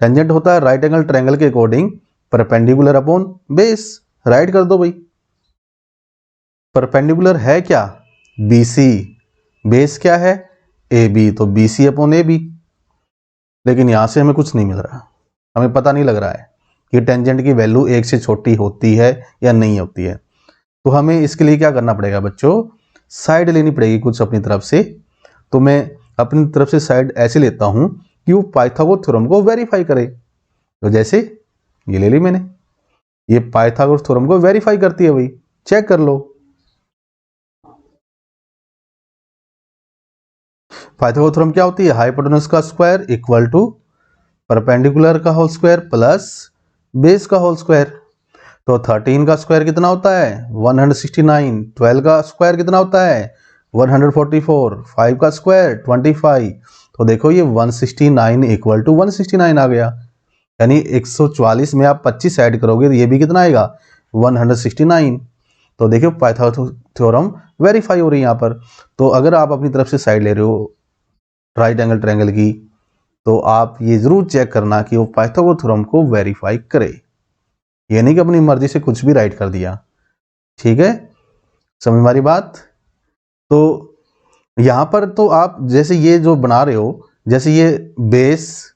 टेंजेंट होता है राइट एंगल ट्रायंगल के according perpendicular upon base. Right कर दो भाई। परपेंडिकुलर है क्या? BC। बेस क्या है? AB। तो BC अपॉन AB। लेकिन यहां से हमें कुछ नहीं मिल रहा, हमें पता नहीं लग रहा है कि टेंजेंट की वैल्यू 1 से छोटी होती है या नहीं होती है। तो हमें इसके लिए क्या करना पड़ेगा बच्चों? साइड लेनी पड़ेगी कुछ अपनी तरफ से। तो मैं अपनी तरफ से साइड ऐसे लेता हूं कि वो पाइथागोरस थ्योरम को वेरीफाई करे। तो जैसे ये ले ली मैंने, ये पाइथागोरस थ्योरम को वेरीफाई करती है भाई, चेक कर लो। पाइथागोरस थ्योरम क्या होती है? हाइपोटेनस का स्क्वायर इक्वल टू परपेंडिकुलर का होल स्क्वायर प्लस बेस का होल स्क्वायर। तो 13 का स्क्वायर कितना होता है? 169। 12 का स्क्वायर कितना होता है? 144। 5 का स्क्वायर 25। तो देखो ये 169 इक्वल टू 169 आ गया, यानी 144 में आप 25 ऐड करोगे तो ये भी कितना आएगा? 169। तो देखिए पाइथागोरस थ्योरम वेरीफाई हो रही है यहाँ पर। तो अगर आप अपनी तरफ से साइड ले रहे हो राइट एंगल ट्रायंगल की, तो आप ये जरूर चेक करना कि वो पाइथागोरस थ्योरम को वेरीफाई करे, ये नहीं कि अपनी मर्जी से कुछ भी राइट कर दिया। ठीक है, समझ हमारी बात? तो यहां पर तो आप जैसे ये जो बना रहे हो, जैसे ये बेस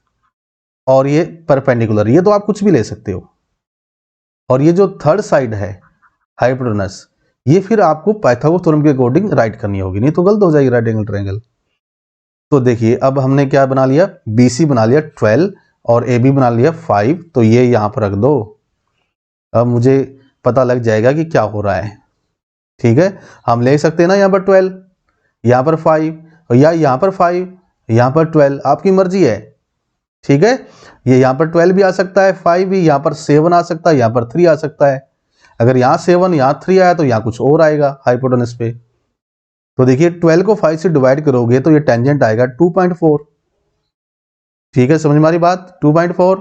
और ये परपेंडिकुलर, ये तो आप कुछ भी ले सकते हो, और ये जो थर्ड साइड है हाइपोटेनस, ये फिर आपको पाइथागोरस थ्योरम के अकॉर्डिंग राइट करनी होगी, नहीं तो गलत हो जाएगी राइट एंगल ट्रायंगल। तो देखिए अब हमने क्या बना लिया? BC बना लिया 12 और AB बना लिया 5। तो ये यहां पर रख दो, अब मुझे पता लग जाएगा कि क्या हो रहा है। ठीक है, हम ले सकते हैं ना यहाँ पर 12, यहाँ पर 5, या यहाँ पर 5, यहाँ पर 12, आपकी मर्जी है। ठीक है, ये यहाँ पर 12 भी आ सकता है, 5 भी, यहाँ पर 7 आ सकता है, यहाँ पर 3 आ सकता है। अगर यहाँ 7 यहाँ 3 आया तो यहाँ कुछ और आएगा हाइपोटेनस पे। तो देखिए 12 को 5 से डिवाइड करोगे तो ये टेंजेंट आएगा 2.4। ठीक है, समझ हमारी बात? 2.4।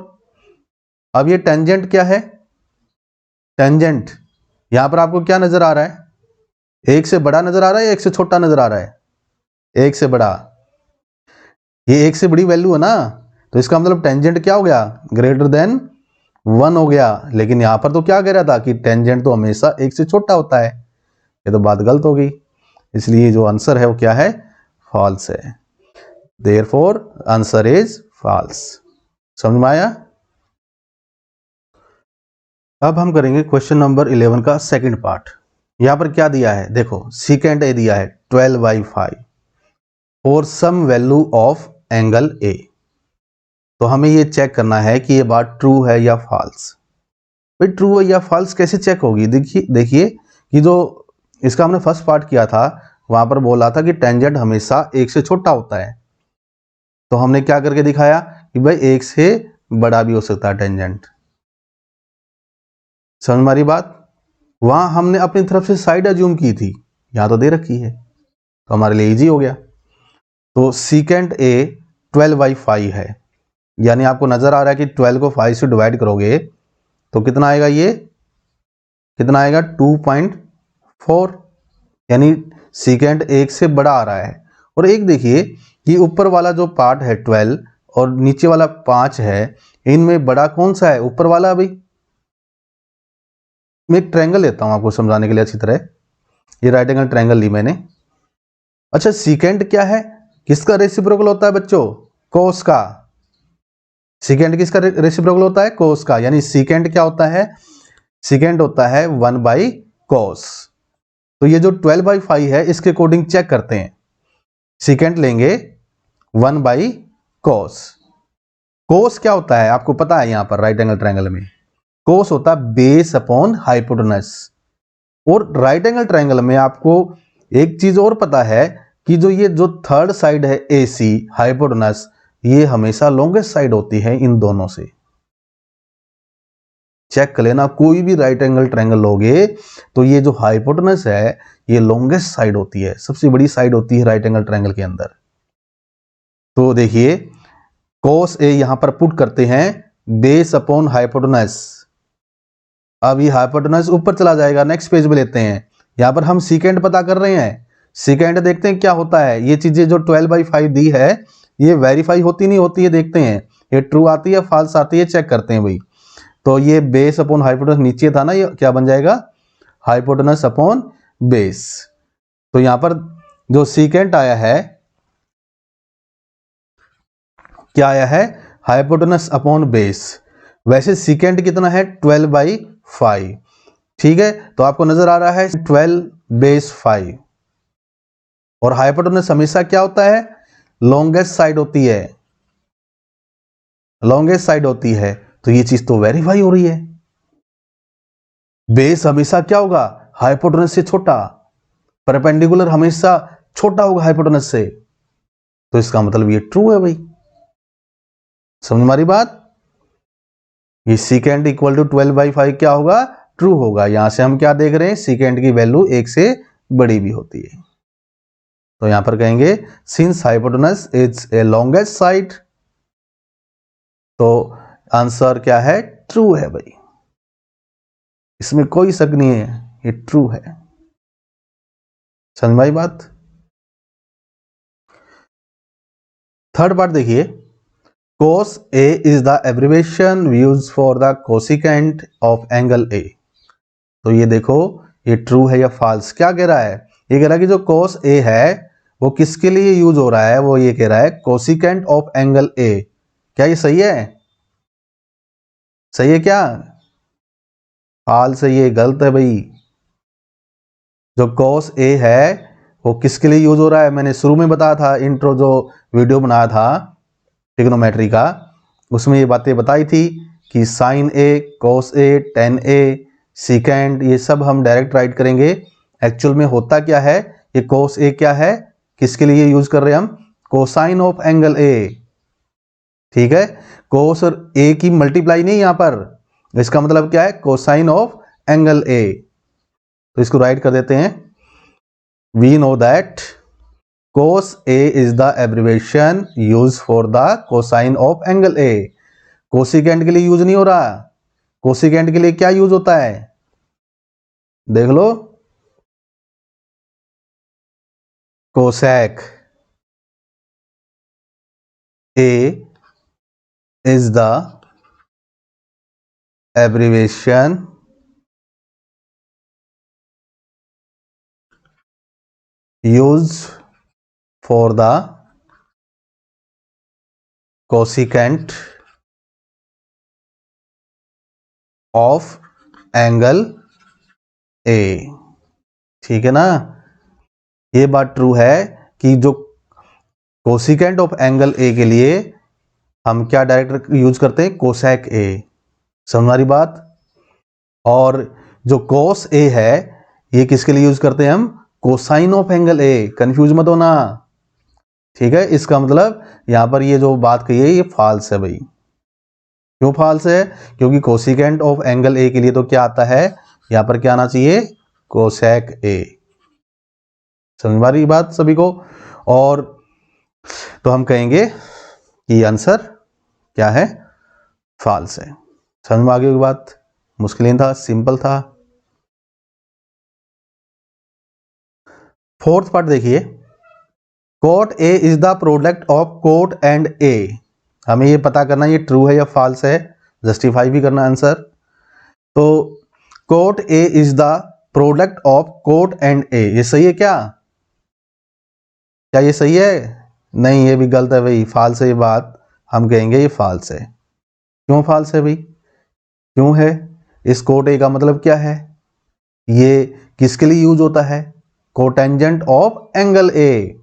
अब ये टेंजेंट क्या है? टेंजेंट यहां पर आपको क्या नजर आ रहा है? एक से बड़ा नजर आ रहा है या एक से छोटा नजर आ रहा है? एक से बड़ा। ये एक से बड़ी वैल्यू है ना, तो इसका मतलब टेंजेंट क्या हो गया? ग्रेटर देन 1 हो गया। लेकिन यहां पर तो क्या कह रहा था कि टेंजेंट तो हमेशा एक से छोटा होता है, ये तो बात गलत हो गई। इसलिए जो आंसर है वो क्या है? फॉल्स है। Therefore answer is false. समझ में आया? अब हम करेंगे क्वेश्चन नंबर 11 का सेकंड पार्ट। यहां पर क्या दिया है? देखो सीकेंट ए दिया है 12/5 for some value of angle A. तो हमें ये चेक करना है कि ये बात ट्रू है या फॉल्स। भाई ट्रू है या फॉल्स कैसे चेक होगी? देखिए कि जो इसका हमने फर्स्ट पार्ट किया था वहां पर बोला था कि टेंजेंट हमेशा एक से छोटा होता है। तो हमने क्या करके दिखाया कि भाई एक से बड़ा भी हो सकता है टेंजेंट। समझ हमारी बात? वहां हमने अपनी तरफ से साइड अज्यूम की थी, यहां तो दे रखी है, तो हमारे लिए इजी हो गया। तो सीकेंट ए 12/5 है, यानी आपको नजर आ रहा है कि 12 को 5 से डिवाइड करोगे तो कितना आएगा? ये कितना आएगा? 2.4, यानी सीकेंट एक से बड़ा आ रहा है। और एक देखिए कि ऊपर वाला जो पार्ट है 12 और नीचे वाला 5 है, इनमें बड़ा कौन सा है? ऊपर वाला। अभी मैं एक ट्रायंगल लेता हूं आपको समझाने के लिए अच्छी तरह। ये राइट एंगल ट्रायंगल ली मैंने। अच्छा सीकेंट क्या है? किसका रेसिप्रोकल होता है बच्चों? कोस का। सीकेंट किसका रेसिप्रोकल होता है? कोस का। यानी सीकेंट क्या होता है? सीकेंट होता है 1/cos। तो ये जो 12/5 है इसके अकॉर्डिंग चेक करते हैं। सीकेंट लेंगे 1/cos। कोस क्या होता है आपको पता है? यहां पर राइट एंगल ट्रायंगल में कोस होता है बेस अपॉन हाइपोटेनस। और राइट एंगल ट्रायंगल में आपको एक चीज और पता है कि ये जो थर्ड साइड है AC हाइपोटेनस, ये हमेशा लॉन्गेस्ट साइड होती है इन दोनों से। चेक कर लेना, कोई भी राइट एंगल ट्रायंगल लोगे तो ये जो हाइपोटेनस है ये लॉन्गेस्ट साइड होती है, सबसे बड़ी साइड होती है राइट एंगल ट्रायंगल के अंदर। तो देखिए cos A यहां पर पुट करते हैं बेस अपॉन हाइपोटेनस। अब ये हाइपोटेनस ऊपर चला जाएगा, नेक्स्ट पेज पे लेते हैं। यहां पर हम सीकेंट पता कर रहे हैं, सीकेंट देखते हैं क्या होता है। ये चीजें जो 12/5 दी है ये वेरीफाई होती नहीं होती है, देखते हैं ये ट्रू आती है फॉल्स आती है, चेक करते हैं भाई। तो ये बेस अपॉन हाइपोटेनस नीचे था ना, ये क्या बन जाएगा? Hypotenuse upon base. तो यहां पर जो सीकेंट आया है क्या आया है? Hypotenuse upon base. वैसे सीकेंट कितना है? 12/5। ठीक है, तो आपको नजर आ रहा है 12/5। और हाइपोटेनस हमेशा क्या होता है? लॉन्गेस्ट साइड होती है, लॉन्गेस्ट साइड होती है। तो ये चीज तो वेरीफाई हो रही है। बेस हमेशा क्या होगा? हाइपोटेनस से छोटा। परपेंडिकुलर हमेशा छोटा होगा हाइपोटेनस से। तो इसका मतलब ये ट्रू है भाई। समझ हमारी बात। ये सीकेंड इक्वल टू 12/5 क्या होगा, ट्रू होगा। यहां से हम क्या देख रहे हैं, सीकेंड की वैल्यू 1 से बड़ी भी होती है। तो यहां पर कहेंगे since hypotenuse is a longest side, तो आंसर क्या है, ट्रू है भाई, इसमें कोई शक नहीं है, ये ट्रू है। समझ भाई बात। थर्ड पार्ट देखिए, cos A is the abbreviation used for the cosecant of angle A। तो ये देखो, ये ट्रू है या फॉल्स, क्या कह रहा है, ये कह रहा है कि जो cos A है वो किसके लिए यूज हो रहा है, वो ये कह रहा है कोसिकेंट ऑफ एंगल A। क्या ये सही है, सही है क्या, फॉल्स है, ये गलत है भाई। जो cos A है वो किसके लिए यूज हो रहा है, मैंने शुरू में बताया था, इंट्रो जो वीडियो बनाया था ट्रिग्नोमेट्री का, उसमें ये बातें बताई थी कि साइन ए, कोस ए, टेन ए, सीकेंड, ये सब हम डायरेक्ट राइट करेंगे। एक्चुअल में होता क्या है, ये कोस ए क्या है, किसके लिए यूज कर रहे हैं हम, कोसाइन ऑफ एंगल ए। ठीक है, कोस और ए की मल्टीप्लाई नहीं यहां पर, इसका मतलब क्या है, कोसाइन ऑफ एंगल ए। तो इसको राइट कर देते हैं, we know that cos A is the abbreviation used for the cosine of angle A। Cosecant के लिए यूज नहीं हो रहा, कोसिकेंट के लिए क्या यूज होता है, देख लो, cosec. A is the abbreviation used for the cosecant of angle A। ठीक है ना, ये बात ट्रू है कि जो कोसिकेंट ऑफ एंगल ए के लिए हम क्या डायरेक्ट यूज करते हैं, कोसेक ए। समझ हमारी बात। और जो कोस ए है ये किसके लिए यूज करते हैं हम, cosine of angle A, confuse मत होना। ठीक है, इसका मतलब यहां पर ये जो बात कही है ये फॉल्स है भाई। क्यों फॉल्स है, क्योंकि कोसिकेंट ऑफ एंगल ए के लिए तो क्या आता है, यहां पर क्या आना चाहिए, कोसेक ए। समझ वाली बात सभी को। और तो हम कहेंगे कि आंसर क्या है, फॉल्स है। समझ में आ गई बात, मुश्किल नहीं था, सिंपल था। फोर्थ पार्ट देखिए, cot A is the product of cot and A. हमें ये पता करना ये ट्रू है या फॉल्स है, जस्टिफाई भी करना आंसर। तो cot A is the product of cot and A, ये सही है क्या, क्या ये सही है, नहीं ये भी गलत है भाई, फॉल्स है ये बात। हम कहेंगे ये फॉल्स है। क्यों फॉल्स है भाई, क्यों है, इस कोट ए का मतलब क्या है, ये किसके लिए यूज होता है, कोटेंजेंट ऑफ एंगल ए।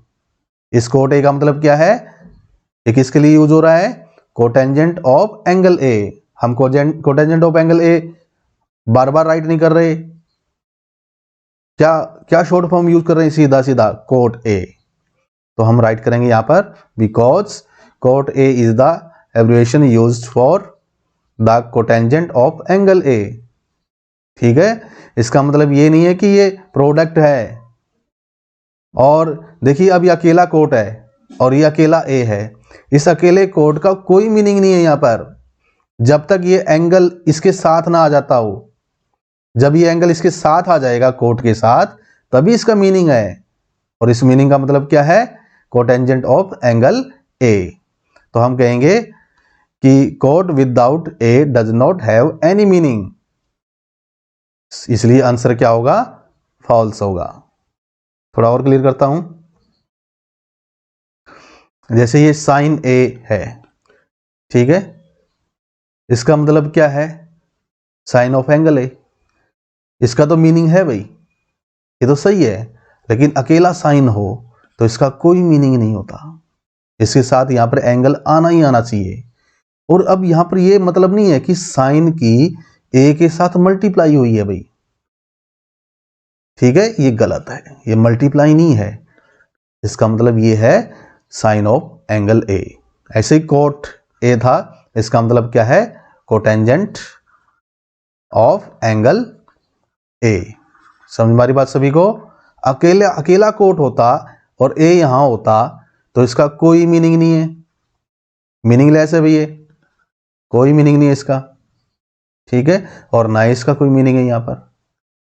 इस कोट ए का मतलब क्या है, ये किसके लिए यूज हो रहा है, कोटेंजेंट ऑफ एंगल ए। हम कोटेंजेंट ऑफ एंगल ए बार बार राइट नहीं कर रहे, क्या क्या शॉर्ट फॉर्म यूज कर रहे हैं, सीधा सीधा कोट ए। तो हम राइट करेंगे यहां पर, because coat A is the abbreviation used for the cotangent of angle ए। ठीक है, इसका मतलब ये नहीं है कि ये प्रोडक्ट है। और देखिए अब ये अकेला कोट है और ये अकेला ए है, इस अकेले कोट का कोई मीनिंग नहीं है यहां पर जब तक ये एंगल इसके साथ ना आ जाता हो। जब ये एंगल इसके साथ आ जाएगा कोट के साथ, तभी इसका मीनिंग है। और इस मीनिंग का मतलब क्या है, कोटेंजेंट ऑफ एंगल ए। तो हम कहेंगे कि cot without A does not have any meaning, इसलिए आंसर क्या होगा, फॉल्स होगा। थोड़ा और क्लियर करता हूं, जैसे ये साइन ए है, ठीक है, इसका मतलब क्या है, साइन ऑफ एंगल ए। इसका तो मीनिंग है भाई, ये तो सही है, लेकिन अकेला साइन हो तो इसका कोई मीनिंग नहीं होता, इसके साथ यहां पर एंगल आना ही आना चाहिए। और अब यहां पर ये मतलब नहीं है कि साइन की ए के साथ मल्टीप्लाई हुई है भाई, ठीक है, ये गलत है, ये मल्टीप्लाई नहीं है। इसका मतलब ये है साइन ऑफ एंगल ए। ऐसे ही कोट ए था, इसका मतलब क्या है, कोटेंजेंट ऑफ एंगल ए। समझ मारी बात सभी को। अकेला कोट होता और ए यहां होता तो इसका कोई मीनिंग नहीं है, मीनिंगलेस है भैया, कोई मीनिंग नहीं है इसका, ठीक है, और ना इसका कोई मीनिंग है यहां पर।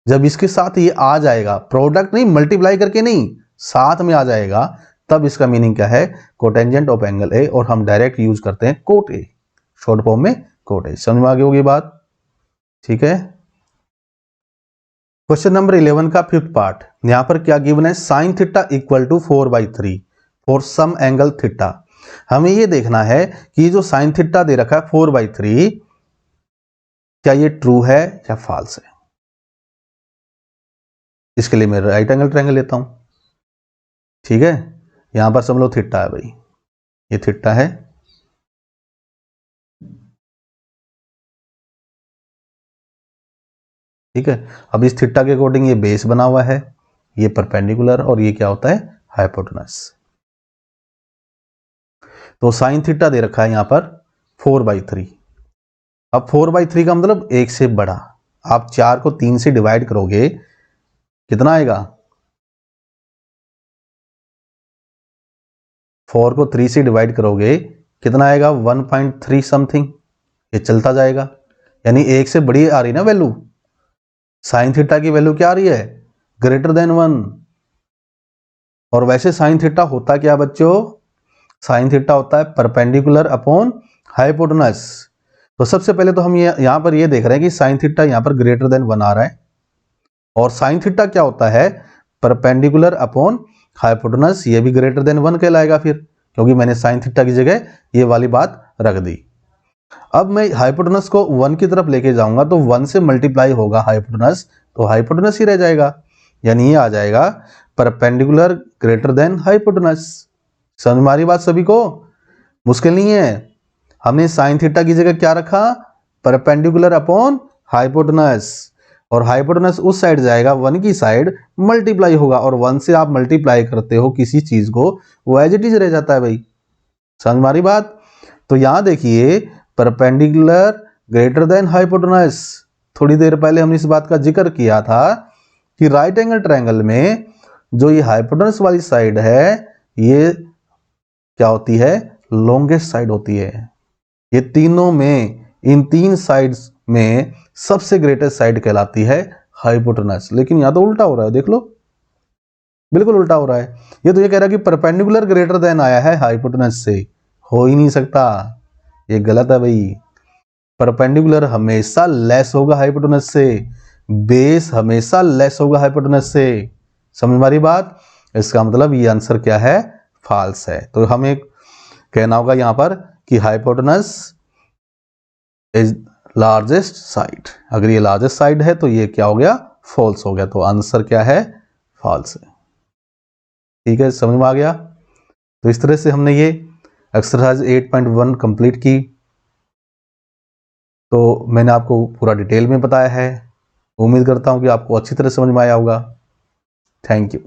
जब इसके साथ ये आ जाएगा, प्रोडक्ट नहीं, मल्टीप्लाई करके नहीं, साथ में आ जाएगा, तब इसका मीनिंग क्या है, कोटेंजेंट ऑफ एंगल ए, और हम डायरेक्ट यूज करते हैं कोट ए, शॉर्ट फॉर्म में कोट ए। समझ में आ गई होगी बात, ठीक है। क्वेश्चन नंबर 11 का फिफ्थ पार्ट, यहां पर क्या गिवन है, sine theta equal to 4/3 for some angle theta. हमें ये देखना है कि जो साइन थीटा दे रखा है 4/3, क्या ये ट्रू है या फॉल्स है। इसके लिए मैं राइट एंगल ट्रायंगल लेता हूं, ठीक है। यहां पर समझ लो थीटा है भाई, ये थीटा है, ठीक है। अब इस थीटा के अकॉर्डिंग ये बेस बना हुआ है, ये परपेंडिकुलर, और ये क्या होता है, हाइपोटेनस। तो साइन थीटा दे रखा है यहां पर 4/3। अब 4/3 का मतलब 1 से बड़ा, आप 4 को 3 से डिवाइड करोगे, कितना आएगा, 4 को 3 से डिवाइड करोगे कितना आएगा, 1.3 समथिंग, ये चलता जाएगा, यानी 1 से बड़ी आ रही ना वैल्यू। साइन थीटा की वैल्यू क्या आ रही है, ग्रेटर देन 1। और वैसे साइन थीटा होता क्या बच्चों, साइन थीटा होता है परपेंडिकुलर अपॉन हाइपोटेनस। तो सबसे पहले तो हम ये यहां पर ये देख रहे हैं कि साइन थीटा यहां पर ग्रेटर देन 1 आ रहा है, और साइन थीटा क्या होता है, परपेंडिकुलर अपॉन हाइपोटेनस, ये भी ग्रेटर देन 1 कहलाएगा फिर, क्योंकि मैंने साइन थीटा की जगह ये वाली बात रख दी। अब मैं हाइपोटेनस को 1 की तरफ लेके जाऊंगा तो 1 से मल्टीप्लाई होगा हाइपोटेनस, तो हाइपोटेनस ही रह जाएगा, यानी ये आ जाएगा परपेंडिकुलर ग्रेटर देन हाइपोटेनस। समझ में आ रही बात सभी को, मुश्किल नहीं है। हमने साइन थीटा की जगह क्या रखा, परपेंडिकुलर अपॉन हाइपोटेनस, और हाइपोटेनस उस साइड जाएगा 1 की साइड, मल्टीप्लाई होगा, और 1 से आप मल्टीप्लाई करते हो किसी चीज को, वो एज इट इज रह जाता है भाई। समझ में आ रही बात। तो यहां देखिए परपेंडिकुलर ग्रेटर देन हाइपोटेनस, थोड़ी देर पहले हमने इस बात का जिक्र किया था कि राइट एंगल ट्रायंगल में जो ये हाइपोटेनस वाली साइड है, ये क्या होती है, लॉन्गेस्ट साइड होती है। ये तीनों में, इन 3 साइड्स में सबसे ग्रेटेस्ट साइड कहलाती है हाइपोटेनस। लेकिन यहां तो उल्टा हो रहा है, देख लो, बिल्कुल उल्टा हो रहा है। ये तो ये कह रहा है कि परपेंडिकुलर ग्रेटर देन आया है हाइपोटेनस से, हो ही नहीं सकता, ये गलत है भाई। परपेंडिकुलर हमेशा लेस होगा हाइपोटेनस से, बेस हमेशा लेस होगा हाइपोटेनस से। समझ मारी बात, इसका मतलब ये आंसर क्या है, फॉल्स है। तो हमें कहना होगा यहां पर कि हाइपोटेनस इज लार्जेस्ट साइड। अगर ये लार्जेस्ट साइड है तो ये क्या हो गया, फॉल्स हो गया, तो आंसर क्या है, फॉल्स है। ठीक है, समझ में आ गया। तो इस तरह से हमने ये एक्सरसाइज 8.1 कंप्लीट की। तो मैंने आपको पूरा डिटेल में बताया है, उम्मीद करता हूं कि आपको अच्छी तरह समझ में आया होगा। Thank you.